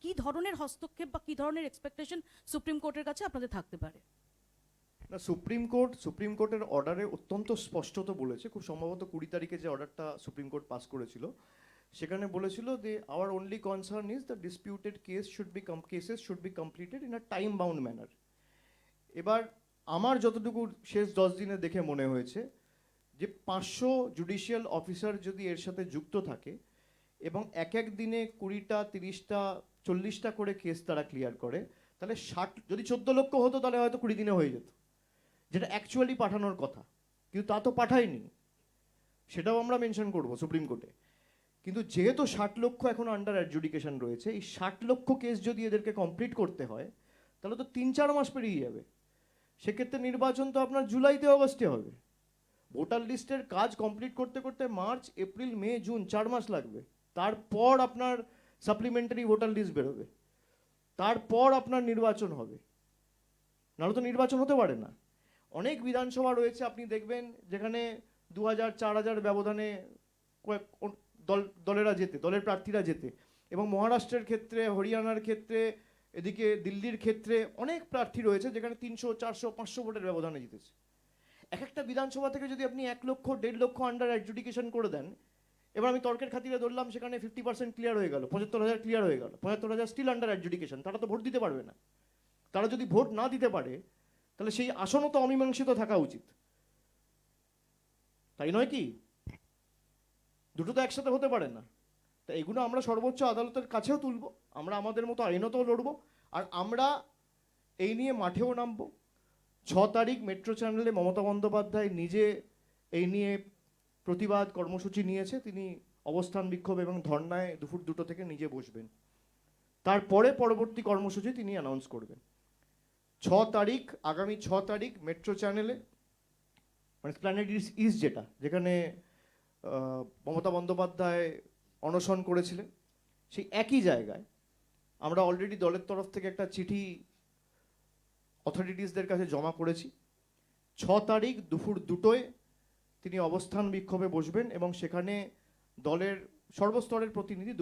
কি ধরনের হস্তক্ষেপ বা কি ধরনের এক্সপেকটেশন সুপ্রিম কোর্টের কাছে আপনাদের থাকতে পারে? না, সুপ্রিম কোর্টের অর্ডারে অত্যন্ত স্পষ্টত বলেছে, খুব সম্ভবত 20 তারিখে যে অর্ডারটা সুপ্রিম কোর্ট পাস করেছিল, সেখানে বলেছিল যে our only concern is the disputed cases should be completed in a time bound manner. এবার আমার যতটুকু শেষ 10 দিনে দেখে মনে হয়েছে যে 500 জুডিশিয়াল অফিসার যদি এর সাথে যুক্ত থাকে এবং এক এক দিনে 20টা, 30টা, 40টা করে কেস তারা ক্লিয়ার করে, তাহলে 60, যদি 14 লক্ষ হতো তাহলে হয়তো 20 দিনে হয়ে যেত, যেটা অ্যাকচুয়ালি পাঠানোর কথা, কিন্তু তা তো পাঠায়নি। সেটাও আমরা মেনশন করব সুপ্রিম কোর্টে। কিন্তু যেহেতু 60 লক্ষ এখন আন্ডার অ্যাডজুডিকেশন রয়েছে, এই 60 লক্ষ কেস যদি এদেরকে কমপ্লিট করতে হয় তাহলে তো 3-4 মাস পেরিয়ে যাবে। সেক্ষেত্রে নির্বাচন তো আপনার জুলাইতে, অগস্টে হবে। ভোটার লিস্টের কাজ কমপ্লিট করতে করতে মার্চ, এপ্রিল, মে, জুন 4 মাস লাগবে। তারপর আপনার সাপ্লিমেন্টারি ভোটার লিস্ট বেরোবে, তারপর আপনার নির্বাচন হবে। নাহলে তো নির্বাচন হতে পারে না। অনেক বিধানসভা রয়েছে আপনি দেখবেন যেখানে 2000-4000 ব্যবধানে দলের প্রার্থীরা যেতে, এবং মহারাষ্ট্রের ক্ষেত্রে, হরিয়ানার ক্ষেত্রে, এদিকে দিল্লির ক্ষেত্রে অনেক প্রার্থী রয়েছে যেখানে 300, 400, 500 ভোটের ব্যবধানে জিতেছে। এক একটা বিধানসভা থেকে যদি আপনি 1 লক্ষ 1.5 লক্ষ আন্ডার অ্যাডজুডিকেশন করে দেন, এবার আমি তর্কের খাতিরে ধরলাম সেখানে 50% ক্লিয়ার হয়ে গেল, 75,000 ক্লিয়ার হয়ে গেল, 75,000 স্টিল আন্ডার অ্যাডজুডিকেশন, তারা তো ভোট দিতে পারবে না। তারা যদি ভোট না দিতে পারে তাহলে সেই আসনও তো অমীমাংসিত থাকা উচিত, তাই নয় কি? দুটো তো একসাথে হতে পারে না। তা এগুলো আমরা সর্বোচ্চ আদালতের কাছেও তুলব, আমরা আমাদের মতো আইনতও লড়বো, আর আমরা এই নিয়ে মাঠেও নামবো। 6 তারিখ মেট্রো চ্যানেলে মমতা বন্দ্যোপাধ্যায় নিজে এই নিয়ে প্রতিবাদ কর্মসূচি নিয়েছে, তিনি অবস্থান বিক্ষোভ এবং ধর্নায় দুপুর 2টো থেকে নিজে বসবেন। তারপরে পরবর্তী কর্মসূচি তিনি অ্যানাউন্স করবেন। 6 তারিখ, আগামী 6 তারিখ মেট্রো চ্যানেলে, মানে প্ল্যানেট ইস্ট যেটা, যেখানে মমতা বন্দ্যোপাধ্যায় অনশন করেছিলেন, সেই একই জায়গায় আমরা অলরেডি দলের তরফ থেকে একটা চিঠি অথরিটিসদের কাছে জমা করেছি। 6 তারিখ দুপুর 2টোয় তিনি অবস্থান বিক্ষোভে বসবেন এবং সেখানে দলের সর্বস্তরের প্রতিনিধি,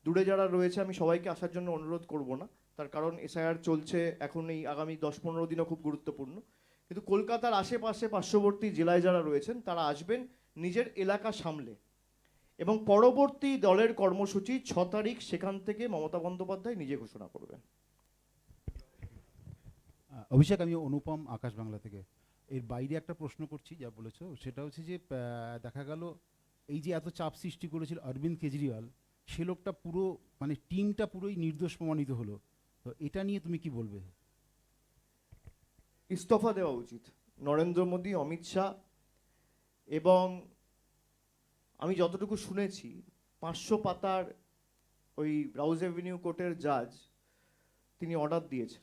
দূরে যারা রয়েছে আমি সবাইকে আসার জন্য অনুরোধ করব না, তার কারণ এসআইআর চলছে এখন, এই আগামী 10-15 দিনও খুব গুরুত্বপূর্ণ। কিন্তু কলকাতার আশেপাশে পার্শ্ববর্তী জেলায় যারা রয়েছেন তারা আসবেন নিজের এলাকা সামলে, এবং পরবর্তী দলের কর্মসূচি 6 তারিখ সেখান থেকে মমতা বন্দ্যোপাধ্যায় নিজে ঘোষণা করবেন। অভিষেক, আমি অনুপম, আকাশ বাংলা থেকে। এর বাইরে একটা প্রশ্ন করছি, যা বলেছো সেটা হচ্ছে যে দেখা গেল এই যে এত চাপ সৃষ্টি করেছিল অরবিন্দ কেজরিওয়াল, সে লোকটা পুরো মানে টিমটা পুরোই নির্দোষ প্রমাণিত হলো, তো এটা নিয়ে তুমি কি বলবে? ইস্তফা দেওয়া উচিত নরেন্দ্র মোদী, অমিত শাহ, এবং আমি যতটুকু শুনেছি 500 পাতার ওই রাউজ এভিনিউ কোর্টের জাজ তিনি অর্ডার দিয়েছেন,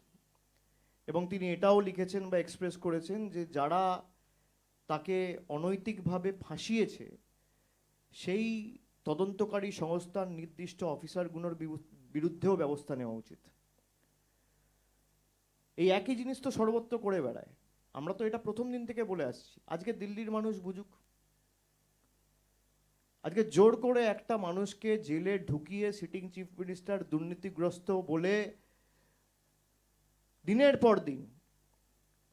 এবং তিনি এটাও লিখেছেন বা এক্সপ্রেস করেছেন যে যারা তাকে অনৈতিকভাবে ফাঁসিয়েছে সেই তদন্তকারী সংস্থার নির্দিষ্ট অফিসারগুলোর বিরুদ্ধেও ব্যবস্থা নেওয়া উচিত। এই একই জিনিস তো সর্বত্র করে বেড়ায়, আমরা তো এটা প্রথম দিন থেকে বলে আসছি। আজকে দিল্লির মানুষ বুঝুক, আজকে জোর করে একটা মানুষকে জেলে ঢুকিয়ে সিটিং চিফ মিনিস্টার দুর্নীতিগ্রস্ত বলে দিনের পর দিন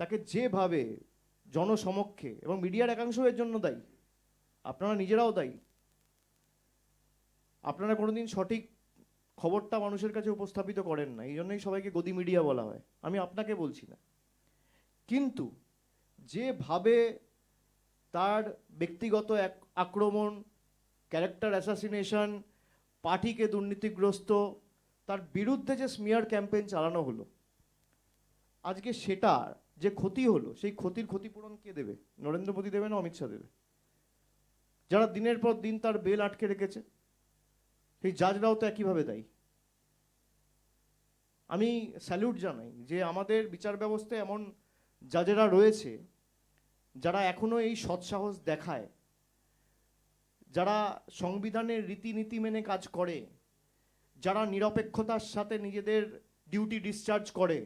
তাকে যেভাবে জনসমক্ষে, এবং মিডিয়ার একাংশ এর জন্য দায়ী, আপনারা নিজেরাও দায়ী, আপনারা কোনোদিন সঠিক খবরটা মানুষের কাছে উপস্থাপিত করেন না, এই জন্যই সবাইকে গদি মিডিয়া বলা হয়। আমি আপনাকে বলছি না, কিন্তু যেভাবে তার ব্যক্তিগত আক্রমণ, ক্যারেক্টার অ্যাসাসিনেশন, পার্টিকে দুর্নীতিগ্রস্ত, তার বিরুদ্ধে যে স্মিয়ার ক্যাম্পেইন চালানো হলো, আজকে সেটার যে ক্ষতি হলো সেই ক্ষতির ক্ষতিপূরণ কে দেবে? নরেন্দ্র মোদী দেবে না অমিত শাহ দেবে? যারা দিনের পর দিন তার বেল আটকে রেখেছে সেই জাজরাও তো একইভাবে দায়ী। আমি স্যালুট জানাই যে আমাদের বিচার ব্যবস্থায় এমন জাজেরা রয়েছে যারা এখনো এই সৎসাহস দেখায়, যারা সংবিধানের রীতিনীতি মেনে কাজ করে, যারা নিরপেক্ষতার সাথে নিজেদের ডিউটি ডিসচার্জ করে।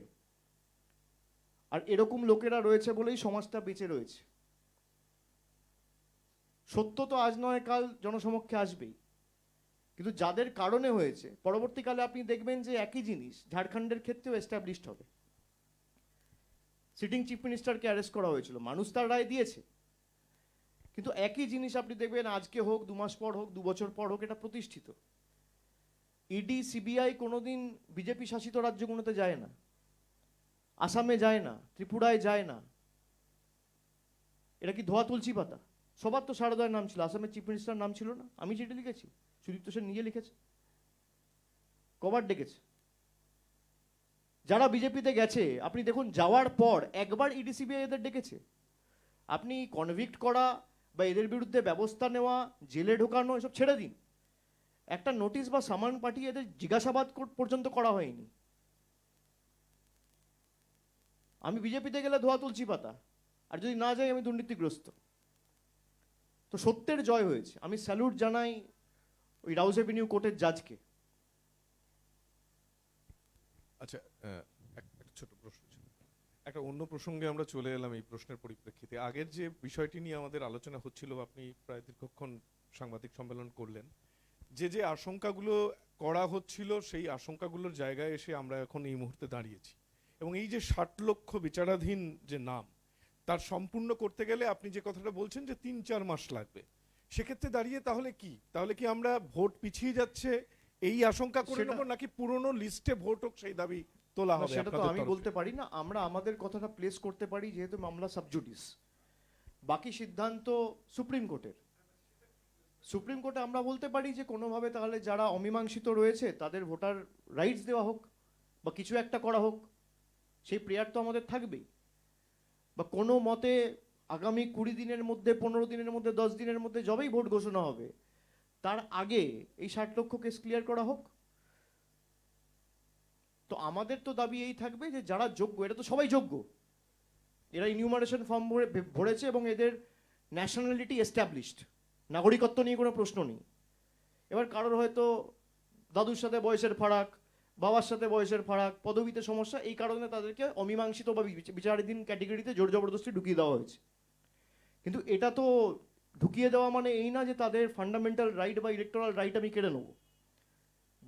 আর এরকম লোকেরা রয়েছে বলেই সমাজটা বেঁচে রয়েছে। সত্য তো আজ নয় কাল জনসমক্ষে আসবেই, কিন্তু যাদের কারণে হয়েছে পরবর্তীকালে আপনি দেখবেন যে একই জিনিস ঝাড়খণ্ডের ক্ষেত্রেও এস্টাবলিশড হবে। সিটিং চিফ মিনিস্টারকে অ্যারেস্ট করা হয়েছিল, মানুষ তার রায় দিয়েছে, কিন্তু একই জিনিস আপনি দেখবেন আজকে হোক, 2 মাস পর হোক, 2 বছর পর হোক, এটা প্রতিষ্ঠিত। ইডি সিবিআই কোনোদিন বিজেপি শাসিত রাজ্যগুলোতে যায় না, আসামে যায় না, ত্রিপুরায় যায় না। এটা কি ধোয়া তুলসী পাতা? সবার তো শারদার নাম ছিল, আসামের চিফ মিনিস্টার নাম ছিল না? আমি চিঠি লিখেছি, সুদীপ্ত সেন নিজে লিখেছে, কবার ডেকেছে। যারা বিজেপিতে গেছে আপনি দেখুন, যাওয়ার পর একবার ইডি সিবিআই এদের ডেকেছে? আপনি কনভিক্ট করা বা এদের বিরুদ্ধে ব্যবস্থা নেওয়া, জেলে ঢোকানো এসব ছেড়ে দিন, একটা নোটিশ বা সামান পাঠিয়ে এদের জিজ্ঞাসাবাদ পর্যন্ত করা হয়নি। আমি বিজেপিতে গেলে ধোয়া তুলসী পাতা, আর যদি না যাই আমি দুর্নীতিগ্রস্ত। তো সত্যের জয় হয়েছে, আমি স্যালুট জানাই ওই রাউজ এভিনিউ কোর্টের জাজকে। আচ্ছা, একটা ছোট প্রশ্ন ছিল, একটা অন্য প্রসঙ্গে আমরা চলে এলাম এই প্রশ্নের পরিপ্রেক্ষিতে। আগের যে বিষয়টি নিয়ে আমাদের আলোচনা হচ্ছিল, আপনি প্রায় দীর্ঘক্ষণ সাংবাদিক সম্মেলন করলেন, যে আশঙ্কাগুলো করা হচ্ছিল সেই আশঙ্কাগুলোর জায়গায় এসে আমরা এখন এই মুহূর্তে দাঁড়িয়েছি, এবং এই যে 60 লক্ষ বিচারাধীন যে নাম, তার সম্পূর্ণ করতে গেলে আপনি যে কথাটা বলছেন যে 3-4 মাস লাগবে, সেক্ষেত্রে দাঁড়িয়ে তাহলে কি আমরা ভোট পিছিয়ে যাচ্ছে এই আশঙ্কা করে সেটা- নেব, নাকি পুরনো লিস্টে ভোট হোক সেই দাবি তোলা না, হবে? সেটা তো আপনাদের আমি তরফ বলতে পারি না, আমরা আমাদের কথাটা প্লেস করতে পারি যেহেতু মামলা সাবজুডিস। বাকি সিদ্ধান্ত সুপ্রিম কোর্টের। সুপ্রিম কোর্টে আমরা বলতে পারি যে কোনোভাবে তাহলে যারা অমীমাংসিত রয়েছে তাদের ভোটার রাইটস দেওয়া হোক বা কিছু একটা করা হোক, সেই প্রেয়ার তো আমাদের থাকবেই। বা কোনো মতে আগামী 20 দিনের মধ্যে, 15 দিনের মধ্যে, 10 দিনের মধ্যে যবেই ভোট ঘোষণা হবে তার আগে এই 60 লক্ষ কেস ক্লিয়ার করা হোক। তো আমাদের তো দাবি এই থাকবে যে যারা যোগ্য, এটা তো সবাই যোগ্য, এরা ইনিউমারেশন ফর্ম ভরেছে এবং এদের ন্যাশনালিটি এস্টাবলিশড, নাগরিকত্ব নিয়ে কোনো প্রশ্ন নেই। এবার কারোর হয়তো দাদুর সাথে বয়সের ফারাক, বাবার সাথে বয়সের ফারাক, পদবিতে সমস্যা, এই কারণে তাদেরকে অমীমাংসিত বা বিচারাধীন ক্যাটেগরিতে জোর জবরদস্তি ঢুকিয়ে দেওয়া হয়েছে। কিন্তু এটা তো ঢুকিয়ে দেওয়া মানে এই না যে তাদের ফান্ডামেন্টাল রাইট বা ইলেকটোরাল রাইট আমি কেড়ে নেবো।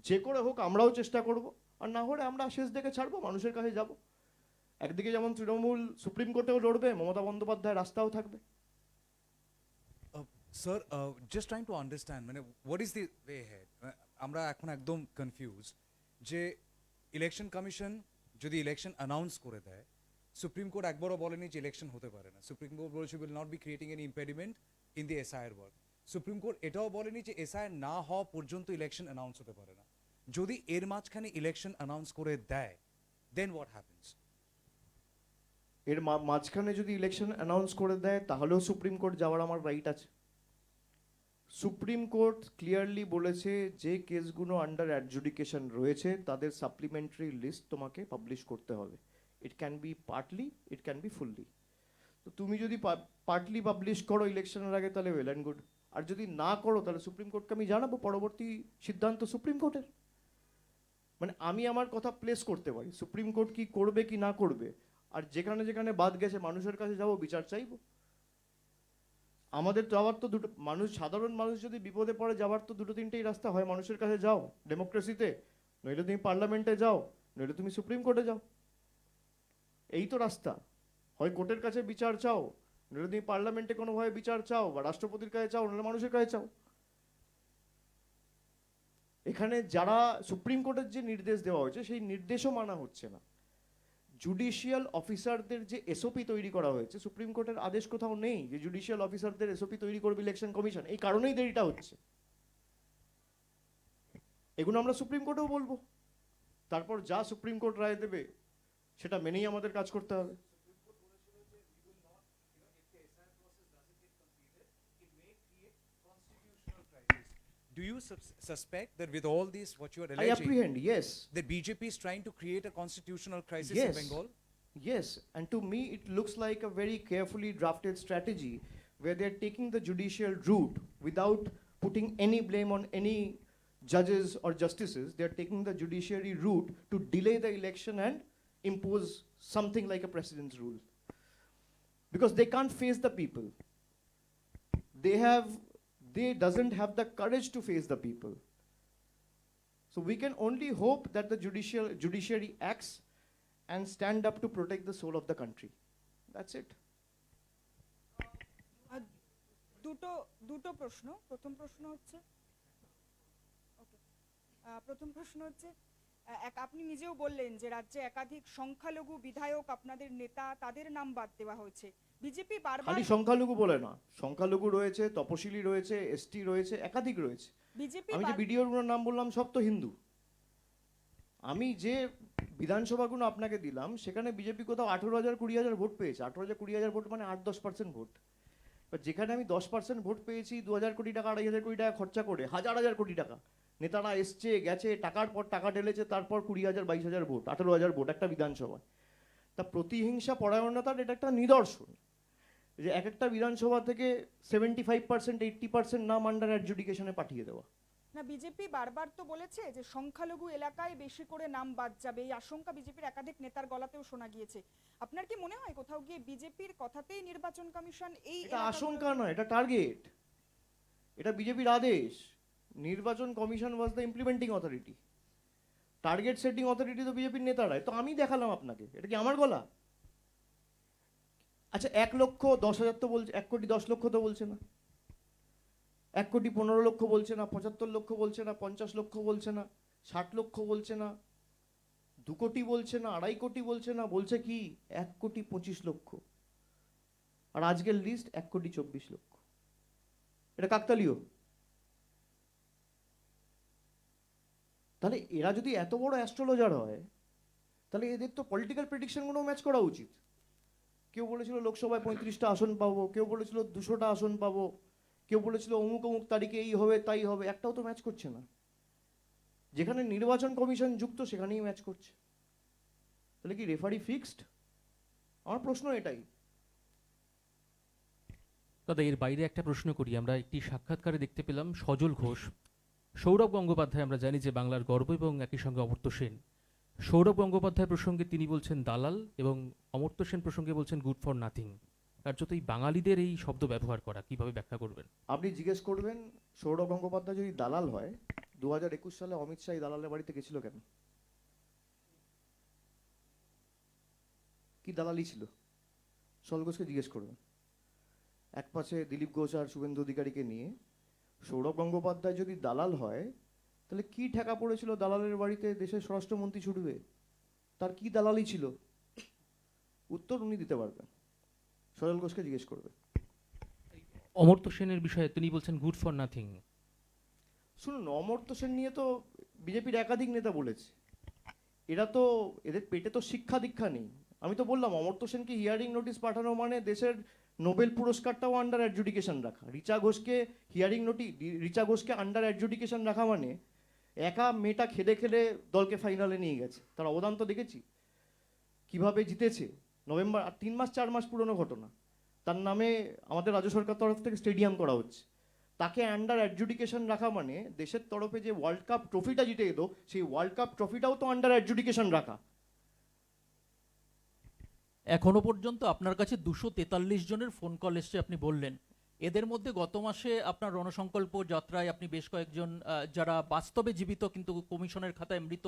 যে করে হোক আমরাও চেষ্টা করব, আর না হলে আমরা শেষ দেখে ছাড়বো, মানুষের কাছে যাব। একদিকে যেমন তৃণমূল সুপ্রিম কোর্টেও লড়বে, মমতা বন্দ্যোপাধ্যায় রাস্তাও থাকবে। Sir just trying to understand, মানে what is the way head? আমরা এখন একদম কনফিউজ যে ইলেকশন কমিশন যদি ইলেকশন অ্যানাউন্স করে দেয়, সুপ্রিম কোর্ট একবারও বলেনি যে ইলেকশন হতে পারে না। সুপ্রিম কোর্ট বলেছে will not be creating any impediment in the SIR work. Supreme court এটাও বলেনি যে এসআইআর না হওয়া পর্যন্ত ইলেকশন অ্যানাউন্স হতে পারে না। যদি এর মাঝখানে ইলেকশন অ্যানাউন্স করে দেয়, দেন হোয়াট হ্যাপেন্স? এর মাঝখানে যদি ইলেকশন অ্যানাউন্স করে দেয় তাহলেও সুপ্রিম কোর্ট যাওয়ার আমার রাইট আছে। সুপ্রিম কোর্ট ক্লিয়ারলি বলেছে যে কেসগুলো আন্ডার অ্যাডজুডিকেশন রয়েছে তাদের সাপ্লিমেন্টারি লিস্ট তোমাকে পাবলিশ করতে হবে। It can be partly, it can be fully. তো তুমি যদি পার্টলি পাবলিশ করো ইলেকশনের আগে তাহলে ওয়েল অ্যান্ড গুড, আর যদি না করো তাহলে সুপ্রিম কোর্টকে আমি জানাবো, পরবর্তী সিদ্ধান্ত সুপ্রিম কোর্টের। মানে আমি আমার কথা প্লেস করতে পারি, সুপ্রিম কোর্ট কি করবে কি না করবে, আর যেখানে যেখানে বাদ গেছে মানুষের কাছে যাবো, বিচার চাইবো। আমাদের যাওয়ার তো দুটো, মানুষ, সাধারণ মানুষ যদি বিপদে পড়ে যাওয়ার তো দুটো তিনটেই রাস্তা, হয় মানুষের কাছে যাও ডেমোক্রেসিতে, নইলে তুমি পার্লামেন্টে যাও, নইলে তুমি সুপ্রিম কোর্টে যাও। এই তো রাস্তা, হয় কোর্টের কাছে বিচার চাও, নইলে তুমি পার্লামেন্টে কোনোভাবে বিচার চাও, বা রাষ্ট্রপতির কাছে চাও, নইলে মানুষের কাছে চাও। এখানে যারা সুপ্রিম কোর্টের যে নির্দেশ দেওয়া হয়েছে সেই নির্দেশও মানা হচ্ছে না। জুডিশিয়াল অফিসারদের যে এসওপি তৈরি করা হয়েছে, সুপ্রিম কোর্টের আদেশ কোথাও নেই যে জুডিশিয়াল অফিসারদের এসওপি তৈরি করবে ইলেকশন কমিশন। এই কারণেই দেরিটা হচ্ছে। এগুলো আমরা সুপ্রিম কোর্টেও বলবো, তারপর যা সুপ্রিম কোর্ট রায় দেবে সেটা মেনেই আমাদের কাজ করতে হবে। Do you suspect that with all this, what you are I alleging, apprehend, yes. that BJP is trying to create a constitutional crisis Yes. in Bengal? Yes, and to me it looks like a very carefully drafted strategy where they're taking the judicial route without putting any blame on any judges or justices. They're taking the judiciary route to delay the election and impose something like a precedence rule. Because they can't face the people. They doesn't have the courage to face the people. So we can only hope that the judiciary acts and stand up to protect the soul of the country. That's it. দুটো প্রশ্ন। প্রথম প্রশ্ন হচ্ছে আপনি নিজেও বললেন যে রাজ্যে একাধিক সংখ্যালঘু বিধায়ক, আপনাদের নেতা, তাদের নাম বাদ দেওয়া হয়েছে। বিজেপি বারবার খালি সংখ্যালঘু বলে না, সংখ্যালঘু রয়েছে, তপশিলি রয়েছে, এসটি রয়েছে, একাধিক রয়েছে। বিজেপি আমি যে বিডিওর নাম বললাম সব তো হিন্দু। আমি যে বিধানসভাগুলো আপনাকে দিলাম সেখানে বিজেপি কোথাও 18,000 20,000 ভোট পেয়েছে। 18,000 20,000 ভোট মানে 8-10% ভোট। এবার যেখানে আমি 10% ভোট পেয়েছি, 2,000 কোটি টাকা 2,500 কোটি টাকা খরচা করে, হাজার হাজার কোটি টাকা নেতারা এসছে গেছে, টাকার পর টাকা ঢেলেছে, তারপর 20,000 22,000 ভোট, 18,000 ভোট একটা বিধানসভায়। তা প্রতিহিংসা পরায়ণতার এটা একটা নিদর্শন যে এক একটা বিধানসভা থেকে 75% 80% নাম আন্ডার অ্যাডজুডিকেশনে পাঠিয়ে দেওয়া। না, বিজেপি বারবার তো বলেছে যে সংখ্যালঘু এলাকায় বেশি করে নাম বাদ যাবে, এই আশঙ্কা বিজেপির একাধিক নেতার গলাতেও শোনা গিয়েছে। আপনার কি মনে হয় কোথাও গিয়ে বিজেপির কথাতেই নির্বাচন কমিশন এই এটা আশঙ্কা নয়, এটা টার্গেট, এটা বিজেপির আদেশ। নির্বাচন commission was the implementing authority, target setting authority তো বিজেপির নেতারাই। তো আমি দেখালাম আপনাকে, এটা কি আমার গলা? আচ্ছা 1,10,000 তো বলছে, 1,10,00,000 তো বলছে না, 1,15,00,000 বলছে না, 75,00,000 বলছে না, 50,00,000 বলছে না, 60,00,000 বলছে না, 2 কোটি বলছে না, 2.5 কোটি বলছে না, বলছে কি 1,25,00,000। আর আজকের লিস্ট 1,24,00,000। এটা কাকতালীয়। তাহলে এরা যদি এত বড় অ্যাস্ট্রোলজার হয়, তাহলে এদের তো পলিটিক্যাল প্রেডিকশনগুলো ম্যাচ করা উচিত। কেউ বলেছিল লোকসভায় 35টা আসন পাবো, কেউ বলেছিল 200টা আসন পাবো, কেউ বলেছিল অমুক অমুক তারিখে এই হবে তাই হবে, একটাও তো ম্যাচ করছে না। যেখানে নির্বাচন কমিশন যুক্ত সেখানেই ম্যাচ করছে। তাহলে কি রেফারি ফিক্সড? আমার প্রশ্ন এটাই। দাদা এর বাইরে একটা প্রশ্ন করি। আমরা একটি সাক্ষাৎকারে দেখতে পেলাম সজল ঘোষ, সৌরভ গঙ্গোপাধ্যায় আমরা জানি যে বাংলার গর্ব এবং একই সঙ্গে অমর্ত্য সেন। সৌরভ গঙ্গোপাধ্যায় প্রসঙ্গে তিনি বলছেন দালাল এবং অমর্ত্য সেন প্রসঙ্গে বলছেন গুড ফর নাথিং। কার্যত এই বাঙালিদের এই শব্দ ব্যবহার করা কিভাবে ব্যাখ্যা করবেন? আপনি জিজ্ঞেস করবেন সৌরভ গঙ্গোপাধ্যায় যদি দালাল হয়, 2021 সালে অমিত শাহ দালালের বাড়িতে গেছিল কেন? কি দালালি ছিল? সজল ঘোষকে জিজ্ঞেস করবেন। এক পাশে দিলীপ ঘোষ আর শুভেন্দু অধিকারীকে নিয়ে সৌরভ গঙ্গোপাধ্যায় যদি দালাল হয়, তাহলে কি ঠেকা পড়েছিল দালালের বাড়িতে দেশের স্বরাষ্ট্রমন্ত্রী ছুটবে? তার কি দালালি ছিল? উত্তর উনি দিতে পারবেন, সজল ঘোষকে জিজ্ঞেস করবে। অমর্ত্য সেনের বিষয়ে তিনি বলছেন গুড ফর নাথিং। শুনুন, অমর্ত্য সেন নিয়ে তো বিজেপির একাধিক নেতা বলেছে, এরা তো এদের পেটে তো শিক্ষা দীক্ষা নেই। আমি তো বললাম অমর্ত্য সেনকে হিয়ারিং নোটিশ পাঠানো মানে দেশের নোবেল পুরস্কারটাও আন্ডার অ্যাডজুডিকেশন রাখা। রিচা ঘোষকে আন্ডার অ্যাডজুডিকেশন রাখা মানে একা মেয়েটা খেলে খেলে দলকে ফাইনালে নিয়ে গেছে। তার অবদান তো দেখেছি, কিভাবে জিতেছে। নভেম্বর, আর 3 মাস 4 মাস পুরনো ঘটনা। তার নামে আমাদের রাজ্য সরকার তরফ থেকে স্টেডিয়াম করা হচ্ছে। তাকে আন্ডার অ্যাডজুডিকেশন রাখা মানে দেশের তরফে যে ওয়ার্ল্ড কাপ ট্রফিটা জিতে এলো, সেই ওয়ার্ল্ড কাপ ট্রফিটাও তো আন্ডার অ্যাডজুডিকেশন রাখা। এখনো পর্যন্ত আপনার কাছে 243 জনের ফোন কল এসছে আপনি বললেন। এদের মধ্যে গত মাসে আপনার রণসংকল্প যাত্রায় আপনি বেশ কয়েকজন যারা বাস্তবে জীবিত কিন্তু কমিশনের খাতায় মৃত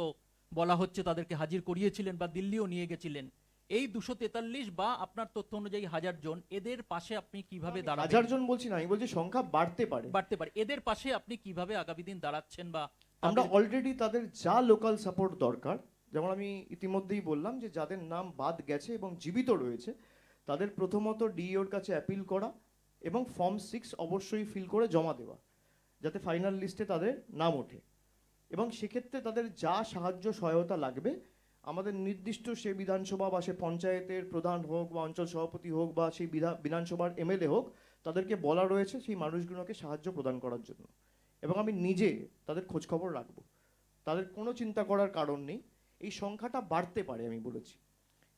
বলা হচ্ছে তাদেরকে হাজির করিয়েছিলেন বা দিল্লিও নিয়ে গেছিলেন। এই 243 বা আপনার তথ্য অনুযায়ী 1000 জন, এদের পাশে আপনি কিভাবে দাঁড়াবেন? 1000 জন বলছি না, আমি বলছি সংখ্যা বাড়তে পারে। এদের পাশে আপনি কিভাবে আগামী দিন দাঁড়াচ্ছেন? বা আমরা অলরেডি তাদের যা লোকাল সাপোর্ট দরকার, যেমন আমি ইতিমধ্যেই বললাম যে যাদের নাম বাদ গেছে এবং জীবিত রয়েছে তাদের প্রথমত ডিইওর কাছে অ্যাপিল করা এবং ফর্ম 6 অবশ্যই ফিল করে জমা দেওয়া, যাতে ফাইনাল লিস্টে তাদের নাম ওঠে। এবং সেক্ষেত্রে তাদের যা সাহায্য সহায়তা লাগবে, আমাদের নির্দিষ্ট সে বিধানসভা বা সে পঞ্চায়েতের প্রধান হোক বা অঞ্চল সভাপতি হোক বা সেই বিধানসভার এমএলএ হোক, তাদেরকে বলা রয়েছে সেই মানুষগুলোকে সাহায্য প্রদান করার জন্য। এবং আমি নিজে তাদের খোঁজখবর রাখবো, তাদের কোনো চিন্তা করার কারণ নেই। এই সংখ্যাটা বাড়তে পারে, আমি বলেছি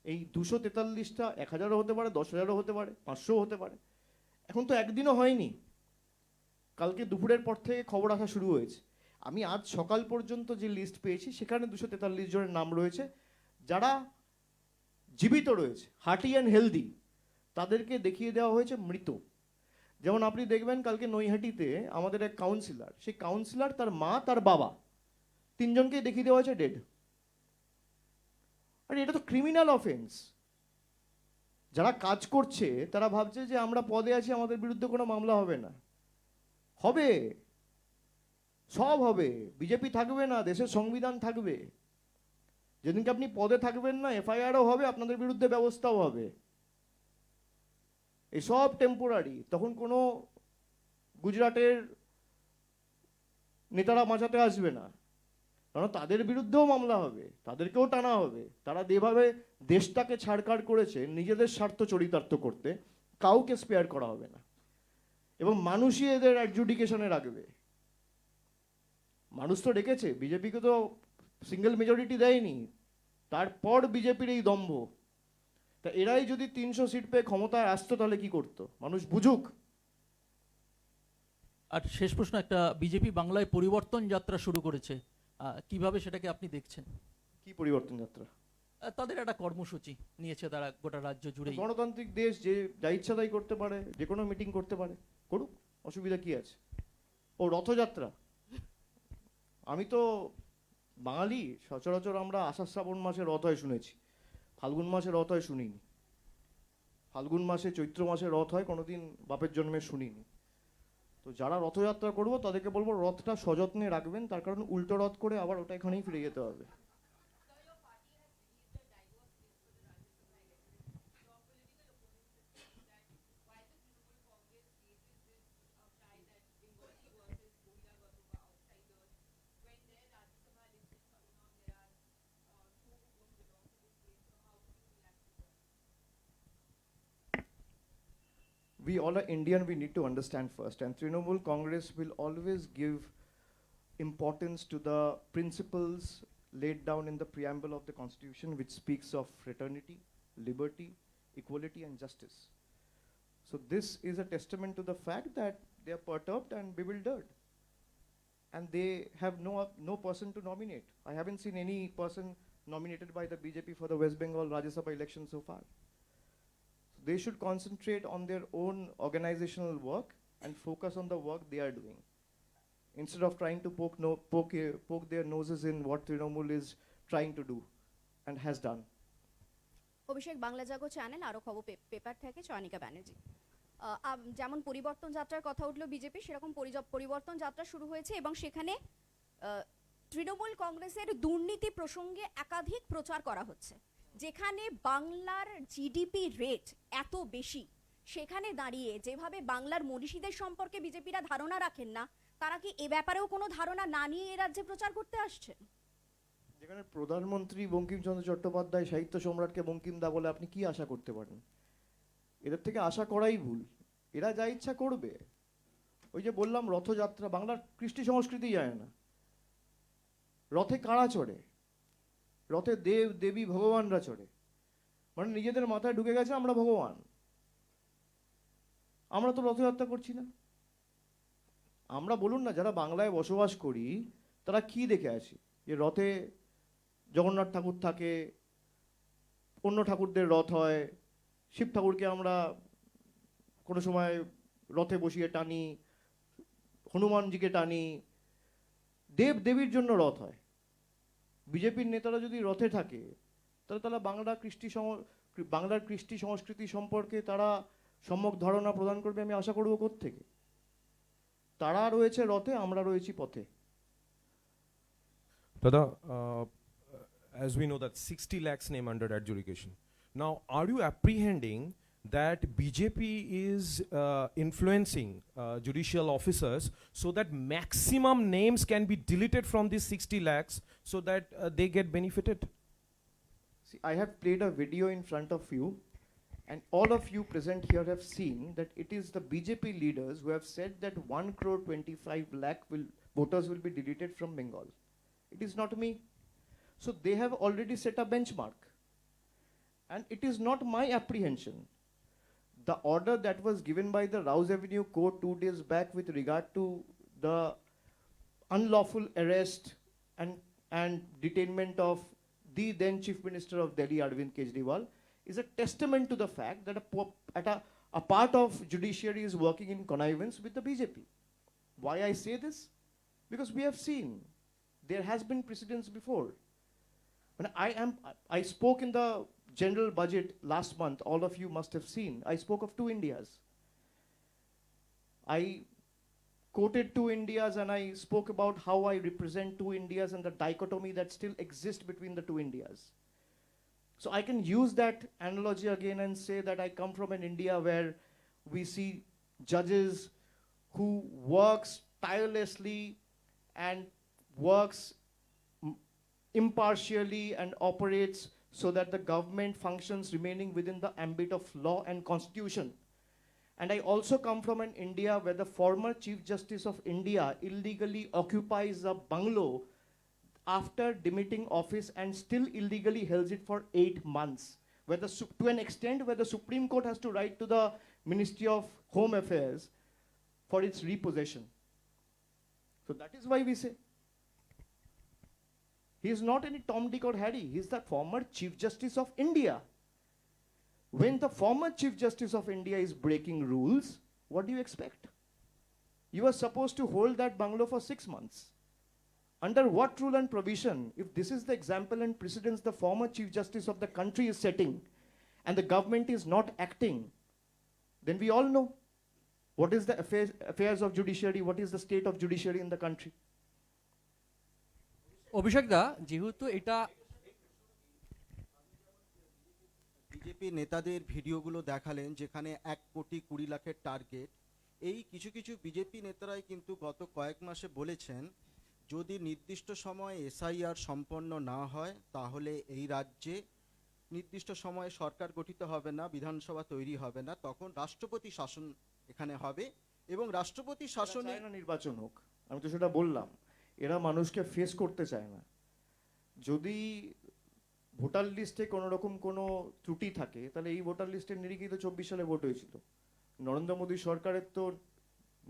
এই 243টা 1000ও হতে পারে, 10,000ও হতে পারে, 500ও হতে পারে। এখন তো একদিনও হয়নি, কালকে দুপুরের পর থেকে খবর আসা শুরু হয়েছে। আমি আজ সকাল পর্যন্ত যে লিস্ট পেয়েছি সেখানে 243 জনের নাম রয়েছে যারা জীবিত রয়েছে, হার্টি অ্যান্ড হেলদি। তাদেরকে দেখিয়ে দেওয়া হয়েছে মৃত। যেমন আপনি দেখবেন কালকে নৈহাটিতে আমাদের এক কাউন্সিলর, সেই কাউন্সিলর, তার মা, তার বাবা, 3 জনকে দেখিয়ে দেওয়া হয়েছে ডেড। আরে এটা তো ক্রিমিনাল অফেন্স। যারা কাজ করছে তারা ভাবছে যে আমরা পদে আছি, আমাদের বিরুদ্ধে কোনো মামলা হবে না। হবে, সব হবে। বিজেপি থাকবে না, দেশের সংবিধান থাকবে। যেদিনকে আপনি পদে থাকবেন না, এফআইআরও হবে, আপনাদের বিরুদ্ধে ব্যবস্থাও হবে। এসব টেম্পোরারি। তখন কোনো গুজরাটের নেতারা বাঁচাতে আসবে না, কারণ তাদের বিরুদ্ধেও মামলা হবে, তাদেরকেও টানা হবে। তারা যেভাবে দেশটাকে ছাড়কাড় করেছে নিজেদের স্বার্থ চরিতার্থ করতে, কাউকে স্পেয়ার করা হবে না। এবং মানুষই এদের অ্যাডজুডিকেশনে রাখবে। মানুষ তো ডেকেছে, বিজেপিকে তো সিঙ্গেল মেজরিটি দেয়নি, তারপর বিজেপির এই দম্ভ। তা এরাই যদি 300 সিট পেয়ে ক্ষমতায় আসতো তাহলে কি করতো? মানুষ বুঝুক। আর শেষ প্রশ্ন, একটা বিজেপি বাংলায় পরিবর্তন যাত্রা শুরু করেছে, কিভাবে সেটাকে আপনি দেখছেন? কি পরিবর্তন যাত্রা? তাদের একটা কর্মসূচি নিয়েছে তারা গোটা রাজ্য জুড়ে। গণতান্ত্রিক দেশ, যে যা ইচ্ছা তাই করতে পারে, যে কোনো মিটিং করতে পারে, করুক, অসুবিধা কি আছে? ও রথযাত্রা, আমি তো বাঙালি, সচরাচর আমরা আষাঢ় শ্রাবণ মাসে রথ হয় শুনেছি, ফাল্গুন মাসে রথ হয় শুনিনি। ফাল্গুন মাসে চৈত্র মাসে রথ হয় কোনোদিন বাপের জন্মে শুনিনি। তো যারা রথযাত্রা করবো তাদেরকে বলবো রথটা সযত্নে রাখবেন, তার কারণ উল্টো রথ করে আবার ওটা এখানেই ফিরে যেতে হবে। We all are Indian, we need to understand first. And Trinamool Congress will always give importance to the principles laid down in the preamble of the Constitution, which speaks of fraternity, liberty, equality, and justice. So this is a testament to the fact that they are perturbed and bewildered. And they have no person to nominate. I haven't seen any person nominated by the BJP for the West Bengal Rajya Sabha election so far. They should concentrate on their own organizational work and focus on the work they are doing, instead of trying to poke their noses in what Trinamool is trying to do and has done. Abhishek Bangla Jago channel, আরো খবর paper থেকে চয়নিকা ব্যানার্জি। যেমন পরিবর্তন যাত্রার কথা উঠলো BJP, সেরকম পরিবর্তন যাত্রা শুরু হয়েছে এবং সেখানে তৃণমূল কংগ্রেসের দুর্নীতি প্রসঙ্গে একাধিক প্রচার করা হচ্ছে। যেখানে বাংলার জিডিপি রেট এত বেশি, সেখানে দাঁড়িয়ে যেভাবে বাংলার মনীষীদের সম্পর্কে বিজেপিরা ধারণা রাখেন না, তারা কি এ ব্যাপারেও কোনো ধারণা না নিয়ে এ রাজ্যে প্রচার করতে আসছে? যেখানে প্রধানমন্ত্রী বঙ্কিমচন্দ্র চট্টোপাধ্যায় সাহিত্য সম্রাটকে বঙ্কিমদা বলে, আপনি কি আশা করতে পারেন? এদের থেকে আশা করাই ভুল। এরা যা ইচ্ছা করবে। ওই যে বললাম রথযাত্রা, বাংলার কৃষ্টি সংস্কৃতি যায় না। রথে কারা চড়ে? রথে দেব দেবী ভগবানরা চড়ে। মানে নিজেদের মাথায় ঢুকে গেছে আমরা ভগবান। আমরা তো রথযাত্রা করছি না। আমরা বলুন না, যারা বাংলায় বসবাস করি তারা কি দেখে আসি? যে রথে জগন্নাথ ঠাকুর থাকে, অন্য ঠাকুরদের রথ হয়, শিব ঠাকুরকে আমরা কোনো সময় রথে বসিয়ে টানি, হনুমানজিকে টানি, দেব দেবীর জন্য রথ হয়। বিজেপির নেতারা যদি রথে থাকে তাহলে তারা বাংলার কৃষ্টি সংস্কৃতি সম্পর্কে তারা সম্যক ধারণা প্রদান করবে আমি আশা করব কোত্থেকে? তারা রয়েছে রথে, আমরা রয়েছি পথে। Dada, as we know that 60 lakhs name under adjudication. Now, are you apprehending that BJP is influencing judicial officers so that maximum names can be deleted from these 60 lakhs so that they get benefited? See, I have played a video in front of you, and all of you present here have seen that it is the BJP leaders who have said that 1.25 lakh voters will be deleted from Bengal. It is not me. So they have already set a benchmark. And it is not my apprehension. The order that was given by the Rouse Avenue Court 2 days back with regard to the unlawful arrest and detainment of the then Chief Minister of Delhi, Arvind Kejriwal, is a testament to the fact that a part of judiciary is working in connivance with the BJP. Why I say this? Because we have seen there has been precedence before. When I spoke in the general budget last month, all of you must have seen, I spoke of two Indias. I quoted two Indias and I spoke about how I represent two Indias and the dichotomy that still exists between the two Indias. So I can use that analogy again and say that I come from an India where we see judges who works tirelessly and works impartially and operates so that the government functions remaining within the ambit of law and constitution. And I also come from an India where the former Chief Justice of India illegally occupies a bungalow after demitting office and still illegally holds it for 8 months, where to an extent where the Supreme Court has to write to the Ministry of Home Affairs for its repossession. So that is why we say, he is not any Tom, Dick or Harry. He is the former Chief Justice of India. When the former Chief Justice of India is breaking rules, what do you expect? You are supposed to hold that bungalow for 6 months. Under what rule and provision, if this is the example and precedence the former Chief Justice of the country is setting, and the government is not acting, then we all know what is the affairs of judiciary, what is the state of judiciary in the country. অভিষেক দা, যেহেতু এটা BJP নেতাদের ভিডিওগুলো দেখালেন যেখানে 1,20,00,000 target, এই কিছু কিছু BJP নেতারাই কিন্তু গত কয়েক মাসে বলেছেন যদি নির্দিষ্ট সময়ে এসআইআর সম্পন্ন না হয় তাহলে এই রাজ্যে নির্দিষ্ট সময়ে সরকার গঠিত হবে না, বিধানসভা তৈরি হবে না, তখন রাষ্ট্রপতি শাসন এখানে হবে এবং রাষ্ট্রপতি শাসনে চায় না নির্বাচন হোক। আমি তো সেটা বললাম, এরা মানুষকে ফেস করতে চায় না। যদি ভোটার লিস্টে কোনো রকম কোনো ত্রুটি থাকে তাহলে এই ভোটার লিস্টের নিরিখেই তো 24 সালে ভোট হয়েছিল। নরেন্দ্র মোদী সরকারের তো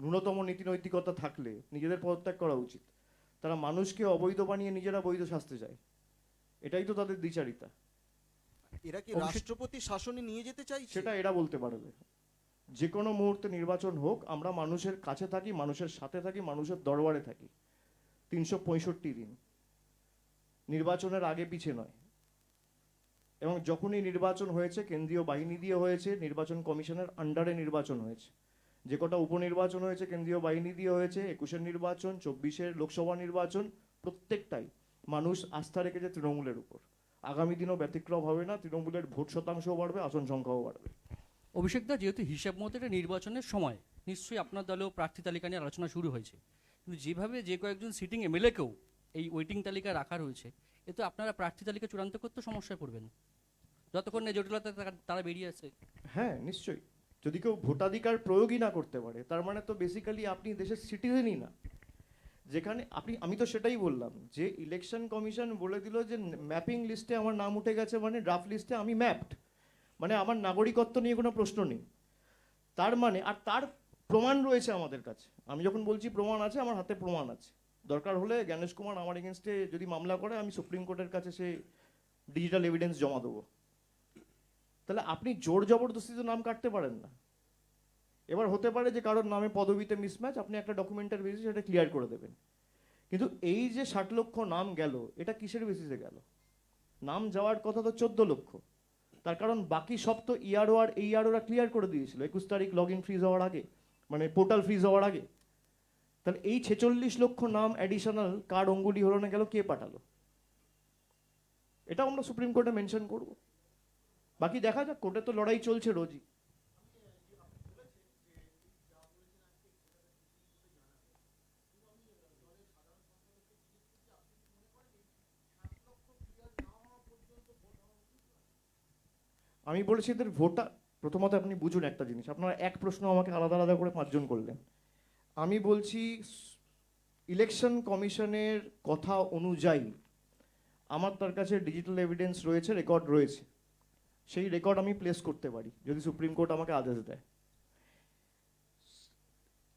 ন্যূনতম নীতি নৈতিকতা থাকলে নিজেদের পদত্যাগ করা উচিত। তারা মানুষকে অবৈধ বানিয়ে নিজেরা বৈধ শাস্তে চায়, এটাই তো তাদের দ্বিচারিতা। এরা কি রাষ্ট্রপতি শাসনে নিয়ে যেতে চাইছে? সেটা এরা বলতে পারবে। যে কোনো মুহূর্তে নির্বাচন হোক, আমরা মানুষের কাছে থাকি, মানুষের সাথে থাকি, মানুষের দরবারে থাকি 365 দিন, নির্বাচনের আগে পিছে নয়। এবং যখনই নির্বাচন হয়েছে কেন্দ্রীয় বাহিনী দিয়ে হয়েছে, নির্বাচন কমিশনের আন্ডারে নির্বাচন হয়েছে। যে কটা উপনির্বাচন হয়েছে কেন্দ্রীয় বাহিনী দিয়ে হয়েছে, 21-এর নির্বাচন, 24-এর লোকসভা নির্বাচন, প্রত্যেকটাই মানুষ আস্থা রেখেছে তৃণমূলের উপর। আগামী দিনও ব্যতিক্রম হবে না, তৃণমূলের ভোট শতাংশও বাড়বে, আসন সংখ্যাও বাড়বে। অভিষেক দা, যেহেতু হিসাব মতো এটা নির্বাচনের সময়, নিশ্চয়ই আপনার দলেও প্রার্থী তালিকা নিয়ে আলোচনা শুরু হয়েছে, কিন্তু যেভাবে যে কয়েকজন সিটিং এমএলএকেও এই ওয়েটিং তালিকায় রাখা রয়েছে, এতে আপনারা প্রার্থী তালিকা চূড়ান্ত করতে সমস্যায় পড়বেন যতক্ষণ না জটিলতা তারা বেরিয়ে আসে। হ্যাঁ নিশ্চয়ই, যদি কেউ ভোটাধিকার প্রয়োগই না করতে পারে তার মানে তো বেসিক্যালি আপনি দেশের সিটিজেনই না। যেখানে আমি তো সেটাই বললাম যে ইলেকশন কমিশন বলে দিল যে ম্যাপিং লিস্টে আমার নাম উঠে গেছে, মানে ড্রাফট লিস্টে আমি ম্যাপড, মানে আমার নাগরিকত্ব নিয়ে কোনো প্রশ্ন নেই। তার মানে আর তার প্রমাণ রয়েছে আমাদের কাছে। আমি যখন বলছি প্রমাণ আছে, আমার হাতে প্রমাণ আছে। দরকার হলে জ্ঞানেশ কুমার আমার এগেনস্টে যদি মামলা করে, আমি সুপ্রিম কোর্টের কাছে সে ডিজিটাল এভিডেন্স জমা দেবো। তাহলে আপনি জোর জবরদস্তিতে নাম কাটতে পারেন না। এবার হতে পারে যে কারোর নামে পদবিতে মিসম্যাচ, আপনি একটা ডকুমেন্টের বেসিসে সেটা ক্লিয়ার করে দেবেন। কিন্তু এই যে 60 লক্ষ নাম গেল, এটা কিসের বেসিসে গেল? নাম যাওয়ার কথা তো 14 লক্ষ। তার কারণ বাকি সব তো ইআরও আর এইআরওরা ক্লিয়ার করে দিয়েছিল 21 তারিখ লগ ইন ফ্রিজ হওয়ার আগে, মানে পোর্টাল ফ্রিজ হওয়ার আগে। তাহলে এই 46 লক্ষ নাম অ্যাডিশনাল কার অঙ্গুলি হলো না গেল, কে পাঠালো? এটা আমরা সুপ্রিম কোর্টে মেনশন করব। বাকি দেখা যাক, কোর্টে তো লড়াই চলছে রোজই। আমি বলেছি এদের ভোটার, প্রথমত আপনি বুঝুন একটা জিনিস, আপনারা এক প্রশ্ন আমাকে আলাদা আলাদা করে 5 জন করলেন। আমি বলছি ইলেকশন কমিশনের কথা অনুযায়ী আমার তার কাছে ডিজিটাল এভিডেন্স রয়েছে, রেকর্ড রয়েছে, সেই রেকর্ড আমি প্লেস করতে পারি যদি সুপ্রিম কোর্ট আমাকে আদেশ দেয়।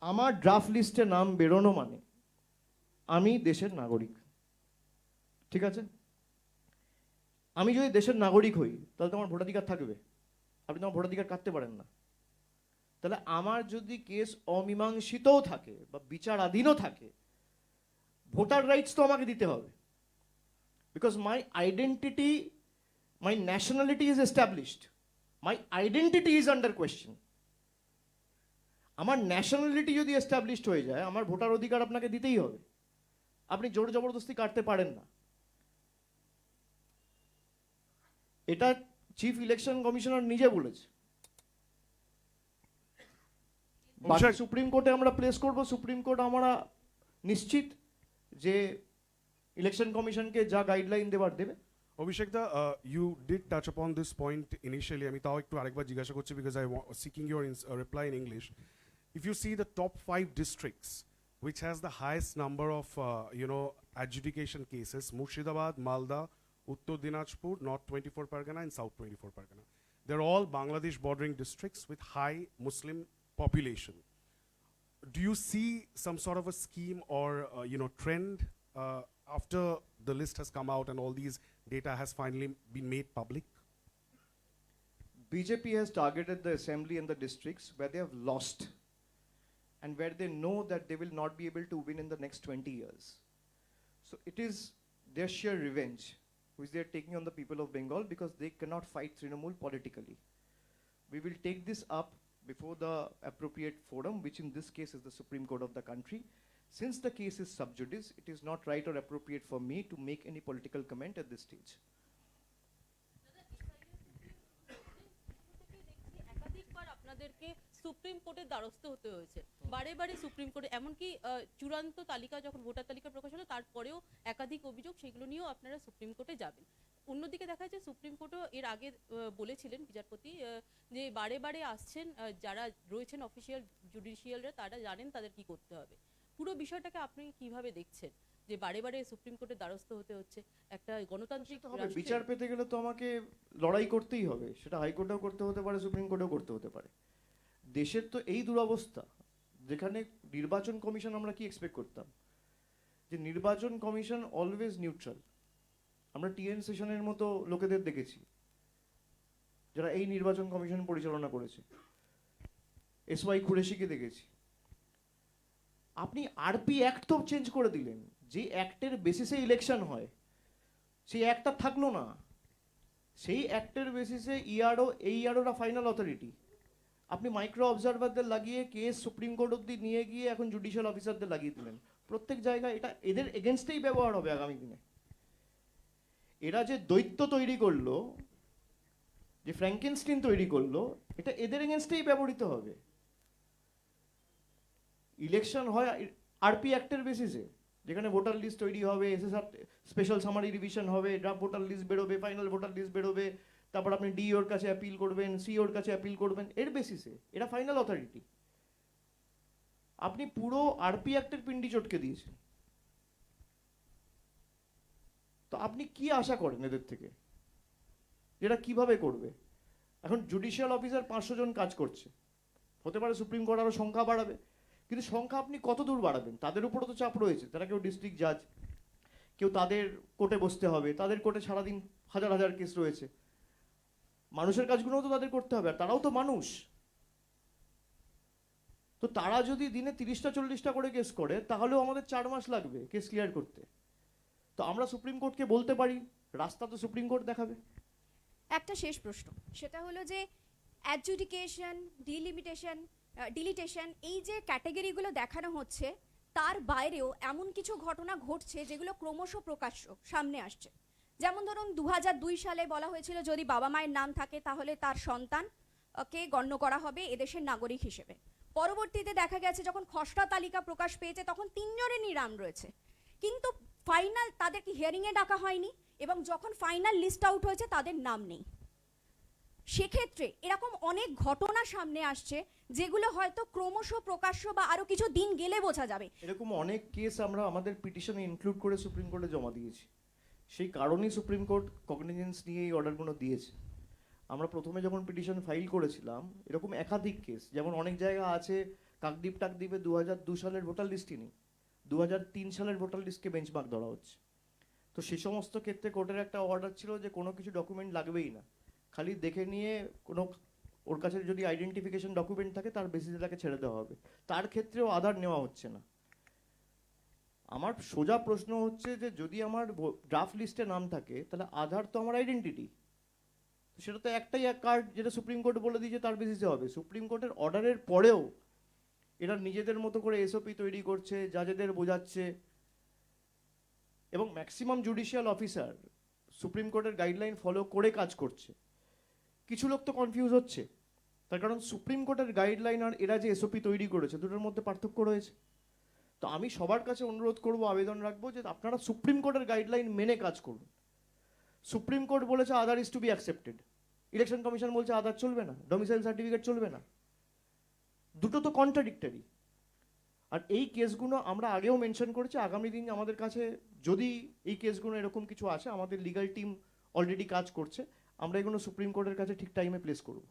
আমার ড্রাফট লিস্টে নাম বেরোনো মানে আমি দেশের নাগরিক, ঠিক আছে? আমি যদি দেশের নাগরিক হই তাহলে তো আমার ভোটাধিকার থাকবে, আপনি তো আমার ভোটাধিকার কাটতে পারেন না। তাহলে আমার যদি কেস অমীমাংসিতও থাকে বা বিচারাধীনও থাকে, ভোটার রাইটস তো আমাকে দিতে হবে, because my identity, my nationality is established, my identity is under question. আমার ন্যাশনালিটি যদি এস্টাবলিশড হয়ে যায়, আমার ভোটার অধিকার আপনাকে দিতেই হবে, আপনি জোর জবরদস্তি কাটতে পারেন না। এটা চিফ ইলেকশন কমিশনার নিজে বলেছে। সুপ্রিম কোর্টে আমরা প্লেস করব, সুপ্রিম কোর্ট আমরা নিশ্চিত যে ইলেকশন কমিশনকে যা গাইডলাইন দেবার দেবে। Abhishek da, you did touch upon this point initially. আমি তাও একটু আরেকবার জিজ্ঞাসা করছি because I was seeking your reply in English. If you see the top 5 districts which has the highest number of adjudication cases, Murshidabad, Malda, Uttar Dinajpur, North 24 Pargana and South 24 Pargana. They're all Bangladesh bordering districts with high Muslim population. Do you see some sort of a scheme or trend after the list has come out and all these data has finally been made public? BJP has targeted the assembly and the districts where they have lost and where they know that they will not be able to win in the next 20 years. So it is their sheer revenge. which they are taking on the people of Bengal because they cannot fight Trinamool politically. We will take this up before the appropriate forum, which in this case is the Supreme Court of the country. Since the case is sub judice, it is not right or appropriate for me to make any political comment at this stage. একাধিকবার আপনাদেরকে supreme কোর্টের দ্বারস্থ হতে হয়েছে, বারে বারে supreme কোর্টে, এমনকি চূড়ান্ত তালিকা যখন ভোটার তালিকা প্রকাশ হলো তারপরেও একাধিক অভিযোগ, সেগুলো নিয়েও আপনারা সুপ্রিম কোর্টে যাবেন। অন্যদিকে দেখা যাচ্ছে সুপ্রিম কোর্টও এর আগে বলেছিলেন বিচারপতি যে বারে বারে আসছেন যারা রয়েছেন অফিসিয়াল জুডিশিয়ালরা, তারা জানেন তাদের কি করতে হবে। পুরো বিষয়টাকে আপনি কিভাবে দেখছেন যে বারে বারে সুপ্রিম কোর্টের দ্বারস্থ হতে হচ্ছে একটা গণতান্ত্রিক রাষ্ট্রে? বিচার পেতে গেলে তো আমাকে লড়াই করতেই হবে, সেটা হাইকোর্টেও করতে হতে পারে, সুপ্রিম কোর্টেও করতে হতে পারে। দেশের তো এই দুরবস্থা, যেখানে নির্বাচন কমিশন আমরা কি এক্সপেক্ট করতাম, যে নির্বাচন কমিশন অলওয়েজ নিউট্রাল। আমরা টিএন সেশনের মতো লোকেদের দেখেছি যারা এই নির্বাচন কমিশন পরিচালনা করেছে, এসওয়াই কুরেশিকে দেখেছি। আপনি আরপি অ্যাক্ট তো চেঞ্জ করে দিলেন, যে অ্যাক্টের বেসিসে ইলেকশন হয় সেই অ্যাক্টটা থাকলো না। সেই অ্যাক্টের বেসিসে ইআরও, এই ইআরওরা ফাইনাল অথরিটি। আপনি মাইক্রো অবজারভারদের লাগিয়ে কেস সুপ্রিম কোর্ট অব্দি নিয়ে গিয়ে এখন জুডিশিয়াল অফিসারদের লাগিয়ে দিলেন প্রত্যেক জায়গায়। এটা এদের এগেনস্টেই ব্যবহার হবে আগামী দিনে। এরা যে দৈত্য তৈরি করলো, যে ফ্র্যাঙ্কেনস্টাইন তৈরি করলো, এটা এদের এগেনস্টেই ব্যবহৃত হবে। ইলেকশন হয় আরপি অ্যাক্টের বেসিসে, যেখানে ভোটার লিস্ট তৈরি হবে, এসএসআর স্পেশাল সামারি রিভিশন হবে, ড্রাফট ভোটার লিস্ট বেরোবে, ফাইনাল ভোটার লিস্ট বেরোবে, তারপর আপনি ডিওর কাছে অ্যাপিল করবেন, সিওর কাছে অ্যাপিল করবেন, এর বেসিসে। এরা ফাইনাল অথরিটি। আপনি পুরো আরপি অ্যাক্টের পিন্ডি চটকে দিয়েছেন। তো আপনি কি আশা করেন এদের থেকে, যেটা কিভাবে করবে? এখন জুডিশিয়াল অফিসার 500 জন কাজ করছে, হতে পারে সুপ্রিম কোর্ট আরো সংখ্যা বাড়াবে, কিন্তু সংখ্যা আপনি কত দূর বাড়াবেন? তাদের উপরও তো চাপ রয়েছে। তারা কেউ ডিস্ট্রিক্ট জাজ, কেউ তাদের কোর্টে বসতে হবে, তাদের কোর্টে সারাদিন হাজার হাজার কেস রয়েছে। মানুষের কাজগুলোও তো তাদের করতে হবে, আর তারাও তো মানুষ। তো তারা যদি দিনে 30টা 40টা করে কেস করে, তাহলেও আমাদের 4 মাস লাগবে কেস ক্লিয়ার করতে। তো আমরা সুপ্রিম কোর্টকে বলতে পারি, রাস্তা তো সুপ্রিম কোর্ট দেখাবে। একটা শেষ প্রশ্ন, সেটা হলো যে অ্যাডজুডিকেশন, ডিলিটেশন, এই যে ক্যাটাগরিগুলো দেখানো হচ্ছে, তার বাইরেও এমন কিছু ঘটনা ঘটছে যেগুলো ক্রমশ প্রকাশ্য সামনে আসছে। যেমন ধরুন 2002 সালে বলা হয়েছিল যদি বাবা মায়ের নাম থাকে তাহলে তার সন্তানকে গণ্য করা হবে এদেশের নাগরিক হিসেবে। পরবর্তীতে দেখা গেছে যখন খসড়া তালিকা প্রকাশ পেয়েছে তখন 3 জনেরই নাম রয়েছে, কিন্তু ফাইনাল তাদেরকে হিয়ারিংয়ে ডাকা হয়নি, এবং যখন ফাইনাল লিস্ট আউট হয়েছে তাদের নাম নেই। সেক্ষেত্রে এরকম অনেক ঘটনা সামনে আসছে যেগুলো হয়তো ক্রমশ প্রকাশ্য বা আরো কিছু দিন গেলে বোঝা যাবে। এরকম অনেক কেস আমরা আমাদের পিটিশনে ইনক্লুড করে সুপ্রিম কোর্টে জমা দিয়েছি। সেই কারণেই সুপ্রিম কোর্ট কগনিজেন্স নিয়ে এই অর্ডারগুলো দিয়েছে। আমরা প্রথমে যখন পিটিশন ফাইল করেছিলাম, এরকম একাধিক কেস, যেমন অনেক জায়গা আছে কাকদ্বীপ টাকদ্বীপে 2002 সালের ভোটার লিস্টই নেই, 2003 সালের ভোটার লিস্টকে বেঞ্চমার্ক ধরা হচ্ছে। তো সে সমস্ত ক্ষেত্রে কোর্টের একটা অর্ডার ছিল যে কোনো কিছু ডকুমেন্ট লাগবেই না, খালি দেখে নিয়ে কোনো ওর কাছে যদি আইডেন্টিফিকেশন ডকুমেন্ট থাকে তার বেসিসে তাকে ছেড়ে দেওয়া হবে। তার ক্ষেত্রেও আধার নেওয়া হচ্ছে না। আমার সোজা প্রশ্ন হচ্ছে যে যদি আমার ড্রাফট লিস্টে নাম থাকে তাহলে আধার তো আমার আইডেন্টিটি, সেটা তো একটাই এক কার্ড, যেটা সুপ্রিম কোর্ট বলে দিয়েছে তার বেসিসে হবে। সুপ্রিম কোর্টের অর্ডারের পরেও এরা নিজেদের মতো করে এসওপি তৈরি করছে, জাজেদের বোঝাচ্ছে, এবং ম্যাক্সিমাম জুডিশিয়াল অফিসার সুপ্রিম কোর্টের গাইডলাইন ফলো করে কাজ করছে। কিছু লোক তো কনফিউজ হচ্ছে, তার কারণ সুপ্রিম কোর্টের গাইডলাইন আর এরা যে এসওপি তৈরি করেছে দুটোর মধ্যে পার্থক্য রয়েছে। তো আমি সবার কাছে অনুরোধ করব, আবেদন রাখবো যে আপনারা সুপ্রিম কোর্টের গাইডলাইন মেনে কাজ করুন। সুপ্রিম কোর্ট বলেছে Aadhaar is to be accepted, election commission বলছে আধার চলবে না, ডোমিসাইল সার্টিফিকেট চলবে না। দুটো তো কন্ট্রাডিক্টরি। আর এই কেসগুলো আমরা আগেও মেনশন করেছি, আগামী দিন আমাদের কাছে যদি এই কেসগুলো এরকম কিছু আসে, আমাদের লিগ্যাল টিম অলরেডি কাজ করছে, আমরা এগুলো সুপ্রিম কোর্টের কাছে ঠিক টাইমে প্লেস করব।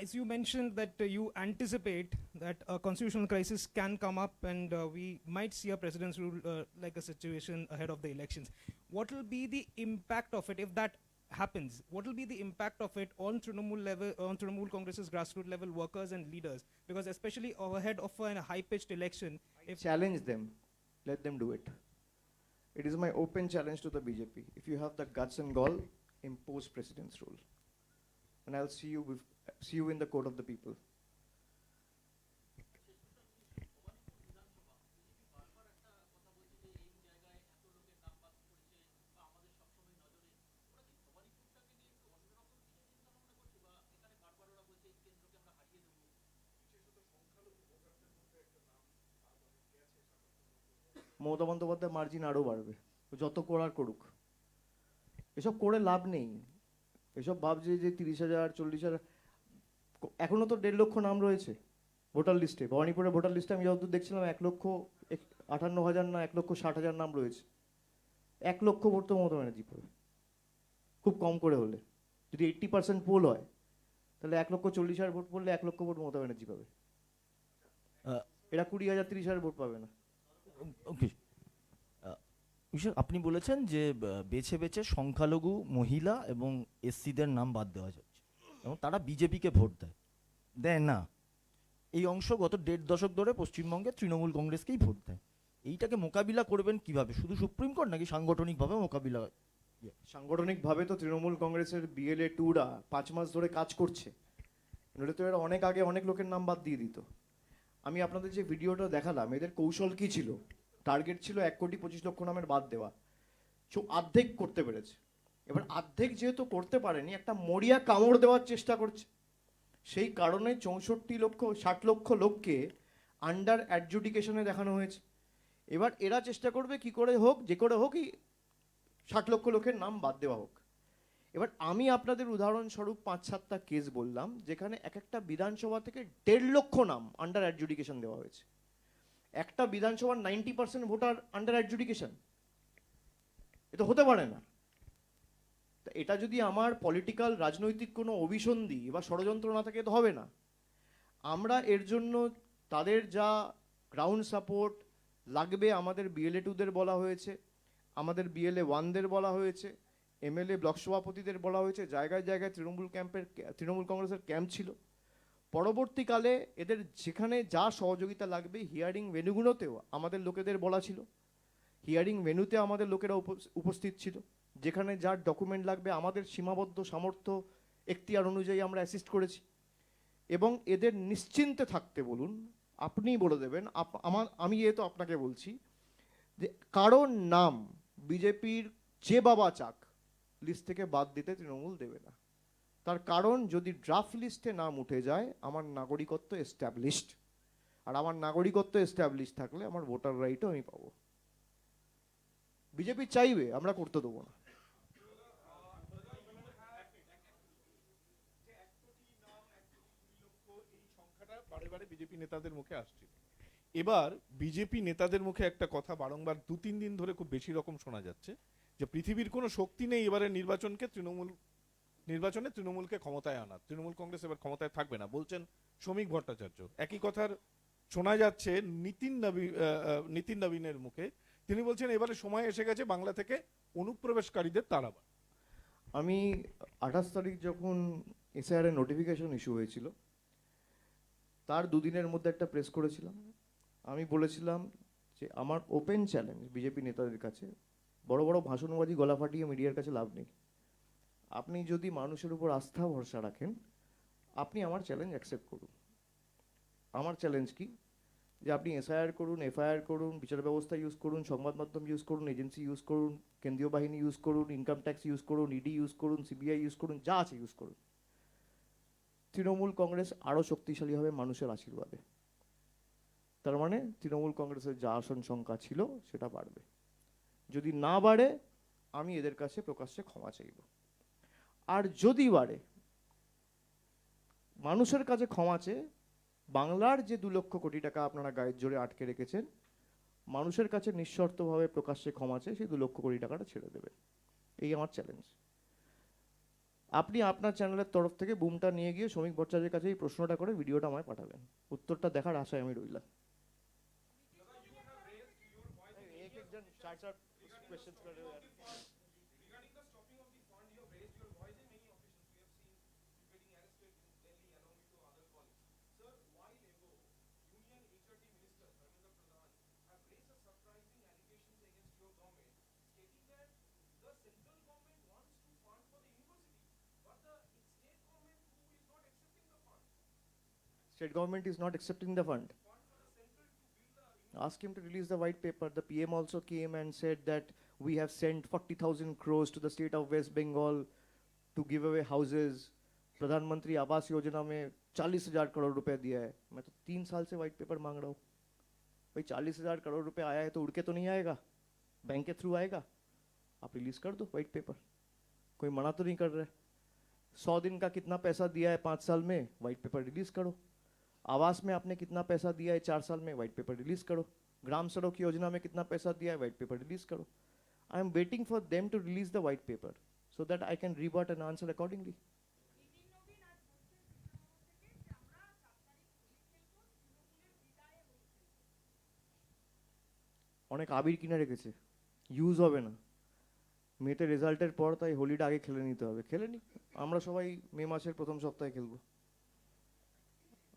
As you mentioned that you anticipate that a constitutional crisis can come up and we might see a president's rule like a situation ahead of the elections. What will be the impact of it if that happens? What will be the impact of it on Trinamool level, on Trinamool Congress's grassroots level workers and leaders? Because especially ahead of a high-pitched election, if challenge them, let them do it. It is my open challenge to the BJP. If you have the guts and gall, impose president's rule. And I'll see you in the court of the people. Mamata Bandyopadhyay margin আরও বাড়বে, ও যত করার করুক। এসব করে লাভ নেই। এসব ভাবছে যে 30,000 40,000, এখনো তো 1.5 লক্ষ নাম রয়েছে ভোটার লিস্টে। ভবানীপুরের ভোটার লিস্টে আমি যতদূর দেখছিলাম 1,58,000 না 1,60,000 নাম রয়েছে। 1 লক্ষ ভোট তো মমতা ব্যানার্জি পাবে খুব কম করে হলে। যদি 80% পোল হয় তাহলে 1,40,000 ভোট পড়লে 1 লক্ষ ভোট মমতা ব্যানার্জি পাবে। এরা 20,000 30,000 ভোট পাবে না। ওকে, আপনি বলেছেন যে বেছে বেছে সংখ্যালঘু মহিলা এবং এসসিদের নাম বাদ দেওয়া যাচ্ছে এবং তারা বিজেপিকে ভোট দেয় না। এই অংশ গত 1.5 দশক ধরে পশ্চিমবঙ্গে তৃণমূল কংগ্রেসকেই ভোট দেয়। এইটাকে মোকাবিলা করবেন কিভাবে? শুধু সুপ্রিম কোর্ট নাকি সাংগঠনিকভাবে মোকাবিলা? সাংগঠনিকভাবে তো তৃণমূল কংগ্রেসের BLA 2রা 5 মাস ধরে কাজ করছে, নইলে তো এরা অনেক আগে অনেক লোকের নাম বাদ দিয়ে দিত। আমি আপনাদের যে ভিডিওটা দেখালাম, এদের কৌশল কি ছিল? টার্গেট ছিল 1,25,00,000 নামের বাদ দেওয়া, অর্ধেক করতে পেরেছে। এবার অর্ধেক যেহেতু করতে পারেনি, একটা মরিয়া কামড় দেওয়ার চেষ্টা করছে। সেই কারণে 60 লক্ষ লোককে আন্ডার অ্যাডজুডিকেশনে দেখানো হয়েছে। এবার এরা চেষ্টা করবে কি করে হোক, যে করে হোক, 60 লক্ষ লোকের নাম বাদ দেওয়া হোক। এবার আমি আপনাদের উদাহরণস্বরূপ 5-7টা কেস বললাম, যেখানে এক একটা বিধানসভা থেকে 1.5 লক্ষ নাম আন্ডার অ্যাডজুডিকেশন দেওয়া হয়েছে। একটা বিধানসভার 90% ভোটার আন্ডার অ্যাডজুডিকেশন, এটা হতে পারে না। তা এটা যদি আমার পলিটিক্যাল রাজনৈতিক কোনো অভিসন্ধি বা ষড়যন্ত্র না থাকে তো হবে না। আমরা এর জন্য তাদের যা গ্রাউন্ড সাপোর্ট লাগবে, আমাদের BLA 2দের বলা হয়েছে, আমাদের BLA 1দের বলা হয়েছে, MLA ব্লক সভাপতিদের বলা হয়েছে, জায়গায় জায়গায় তৃণমূল কংগ্রেসের ক্যাম্প ছিল। পরবর্তীকালে এদের যেখানে যা সহযোগিতা লাগবে হিয়ারিং ভেন্যুগুলোতেও আমাদের লোকেদের বলা ছিল। হিয়ারিং ভেন্যুতে আমাদের লোকেরা উপস্থিত ছিল। যেখানে যার ডকুমেন্ট লাগবে আমাদের সীমাবদ্ধ সামর্থ্য এখতিয়ার অনুযায়ী আমরা অ্যাসিস্ট করেছি। এবং এদের নিশ্চিন্তে থাকতে বলুন, আপনিই বলে দেবেন, আমি তো আপনাকে বলছি যে কারোর নাম বিজেপির যে বাবা চাক লিস্ট থেকে বাদ দিতে তৃণমূল দেবে না। তার কারণ, যদি ড্রাফট লিস্টে নাম উঠে যায়, আমার নাগরিকত্ব এস্টাবলিশড, আর আমার নাগরিকত্ব এস্টাবলিশ থাকলে আমার ভোটার রাইটও আমি পাবো। বিজেপি চাইবে, আমরা করতে দেবো না। বারে বারে বিজেপি নেতাদের মুখে আসছিল। এবার বিজেপি নেতাদের মুখে একটা কথা বারংবার 2-3 দিন ধরে খুব বেশি রকম শোনা যাচ্ছে, যে পৃথিবীর কোনো শক্তি নেই এবারে নির্বাচনে তৃণমূলকে ক্ষমতায় আনা, তৃণমূল কংগ্রেস এবার ক্ষমতায় থাকবে না, বলছেন শ্রমিক ভট্টাচার্য। একই কথার শোনা যাচ্ছে নিতিন নবীনের মুখে, তিনি বলছেন এবারে সময় এসে গেছে বাংলা থেকে অনুপ্রবেশকারীদের তাড়াবার। আমি 28 তারিখ যখন SIR এর নোটিফিকেশন ইস্যু হয়েছিল, তার 2 দিনের মধ্যে একটা প্রেস করেছিলাম। আমি বলেছিলাম যে আমার ওপেন চ্যালেঞ্জ বিজেপি নেতাদের কাছে, বড় বড় ভাষণবাজি গলা ফাটিয়ে মিডিয়ার কাছে লাভ নেই। আপনি যদি মানুষের উপর আস্থা ভরসা রাখেন, আপনি আমার চ্যালেঞ্জ অ্যাকসেপ্ট করুন। আমার চ্যালেঞ্জ কি? যে আপনি SIR করুন, FIR করুন, বিচার ব্যবস্থা ইউজ করুন, সংবাদ মাধ্যম ইউজ করুন, এজেন্সি ইউজ করুন, কেন্দ্রীয় বাহিনী ইউজ করুন, ইনকাম ট্যাক্স ইউজ করুন, ED ইউজ করুন, CBI ইউজ করুন, যা আছে ইউজ করুন। তৃণমূল কংগ্রেস আরও শক্তিশালী হবে মানুষের আশীর্বাদে। তার মানে তৃণমূল কংগ্রেসের যা আসন সংখ্যা ছিল সেটা বাড়বে। যদি না বাড়ে, আমি এদের কাছে প্রকাশ্যে ক্ষমা চাইব। আর যদি বাড়ে, মানুষের কাছে ক্ষমা চেয়ে বাংলার যে 2 লক্ষ কোটি টাকা আপনারা গায়ের জোরে আটকে রেখেছেন, মানুষের কাছে নিঃশর্তভাবে প্রকাশ্যে ক্ষমা চেয়ে সেই 2 লক্ষ কোটি টাকাটা ছেড়ে দেবেন। এই আমার চ্যালেঞ্জ। আপনি আপনার চ্যানেলের তরফ থেকে বুমটা নিয়ে গিয়ে শ্রমিক ভট্টাচার্যের কাছে এই প্রশ্নটা করে ভিডিওটা আমায় পাঠাবেন। উত্তরটা দেখার আশায় আমি রইলাম। State government is not accepting the fund. Ask him to release the white paper. The PM also came and said that we have sent 40,000 crores to the state of West Bengal to give away houses. प्रधानमंत्री आवास योजना में 40,000 करोड़ रुपए दिया है. मैं तो 3 साल से white paper मांग रहा हूँ. भाई 40,000 करोड़ रुपए आया है तो उड़ के तो नहीं आएगा, बैंक के थ्रू आएगा. आप रिलीज कर दो व्हाइट पेपर, कोई मना तो नहीं कर रहा है. 100 दिन का कितना पैसा दिया है 5 साल में, व्हाइट पेपर रिलीज करो. आवास में आपने कितना पैसा दिया है 4 साल में, व्हाइट पेपर रिलीज करो. ग्राम सड़क योजना में कितना पैसा दिया है, व्हाइट पेपर रिलीज करो. I am waiting for them to release the white paper so that I can rebut and answer accordingly. অনেক আবির কিনে রেখেছে, ইউজ হবে না. মেতে রেজাল্টের পর তাই হোলিটা আগে খেলে নিতে হবে. খেলে নি, আমরা সবাই মে মাসের প্রথম সপ্তাহে খেলবো.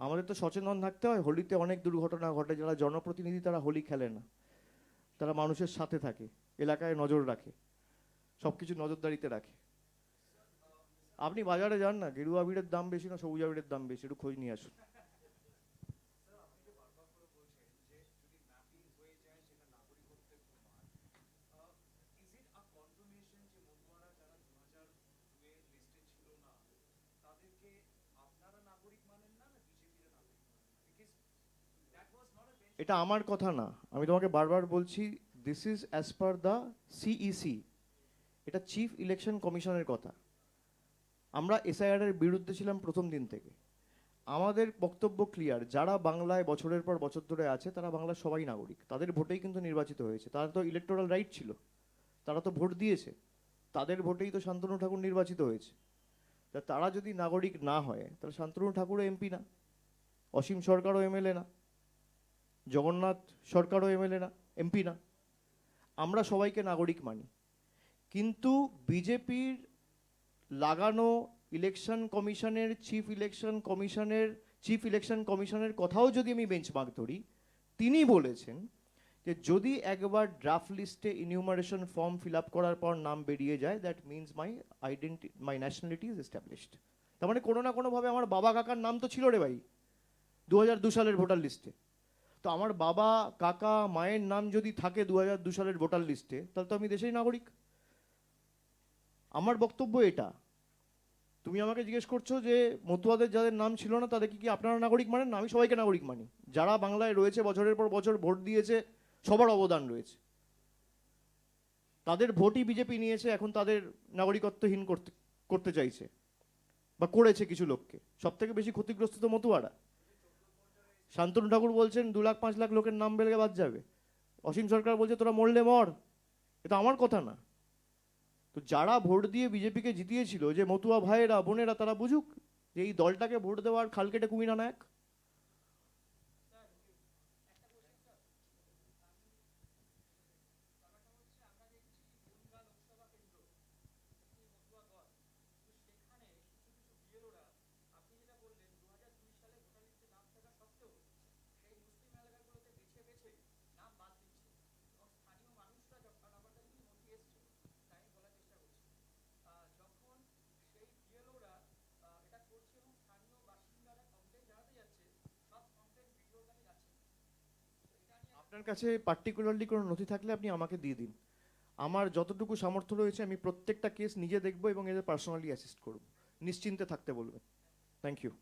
আমাদের তো সচেতন থাকতে হয়. হোলিতে অনেক দুর্ঘটনা ঘটে. যারা জনপ্রতিনিধি তারা হোলি খেলে না, তারা মানুষের সাথে থাকে, এলাকায় নজর রাখে, সবকিছু নজরদারিতে রাখে. আপনি বাজারে যান না, গেরুয়া আবিরের দাম বেশি না সবুজ আবিরের দাম বেশি, একটু খোঁজ নিয়ে আসুন. এটা আমার কথা না, আমি তোমাকে বারবার বলছি, this is as per the CEC, এটা চিফ ইলেকশন কমিশনের কথা. আমরা এসআইআর এর বিরুদ্ধে ছিলাম প্রথম দিন থেকে. আমাদের বক্তব্য ক্লিয়ার, যারা বাংলায় বছরের পর বছর ধরে আছে তারা বাংলার সবাই নাগরিক. তাদের ভোটেই কিন্তু নির্বাচিত হয়েছে. তারা তো ইলেকটোরাল রাইট ছিল, তারা তো ভোট দিয়েছে, তাদের ভোটেই তো শান্তনু ঠাকুর নির্বাচিত হয়েছে. তা তারা যদি নাগরিক না হয় তাহলে শান্তনু ঠাকুরও এমপি না, অসীম সরকারও এমএলএ না, জগন্নাথ সরকারও এমএলএ না, এমপি না. আমরা সবাইকে নাগরিক মানি. কিন্তু বিজেপির লাগানো ইলেকশন কমিশনের চিফ ইলেকশন কমিশনের কথাও যদি আমি বেঞ্চমার্ক ধরি, তিনি বলেছেন যে যদি একবার ড্রাফট লিস্টে ইনিউমারেশন ফর্ম ফিল আপ করার পর নাম বেরিয়ে যায়, that means my nationality is established. তার মানে কোনো না কোনোভাবে আমার বাবা কাকার নাম তো ছিল রে ভাই 2002 সালের ভোটার লিস্টে. তো আমার বাবা কাকা মায়ের নাম যদি থাকে 2002 সালের ভোটার লিস্টে, তাহলে তো আমি দেশের নাগরিক. আমার বক্তব্য এটা. তুমি আমাকে জিজ্ঞেস করছো যে মতুয়াদের যাদের নাম ছিল না তাদেরকে কি আপনারা নাগরিক মানেন না? আমি সবাইকে নাগরিক মানি. যারা বাংলায় রয়েছে বছরের পর বছর ভোট দিয়েছে, সবার অবদান রয়েছে. তাদের ভোটই বিজেপি নিয়েছে, এখন তাদের নাগরিকত্বহীন করতে চাইছে বা করেছে কিছু লোককে. সব থেকে বেশি ক্ষতিগ্রস্ত তো মতুয়ারা. শান্তনু ঠাকুর বলছেন 2 লাখ 5 লাখ লোকের নাম বেড়ে বাদ যাবে. অসীম সরকার বলছে তোরা মরলে মর. এটা আমার কথা না. তো যারা ভোট দিয়ে বিজেপিকে জিতিয়েছিল, যে মতুয়া ভাইয়েরা বোনেরা, তারা বুঝুক যে এই দলটাকে ভোট দেওয়ার খাল কেটে কুমির আনা এক. আপনার কাছে পার্টিকুলারলি কোনো নথি থাকলে আপনি আমাকে দিয়ে দিন. আমার যতটুকু সামর্থ্য রয়েছে আমি প্রত্যেকটা কেস নিজে দেখব এবং এদের পার্সোনালি অ্যাসিস্ট করব. নিশ্চিন্তে থাকতে বলবেন. Thank you.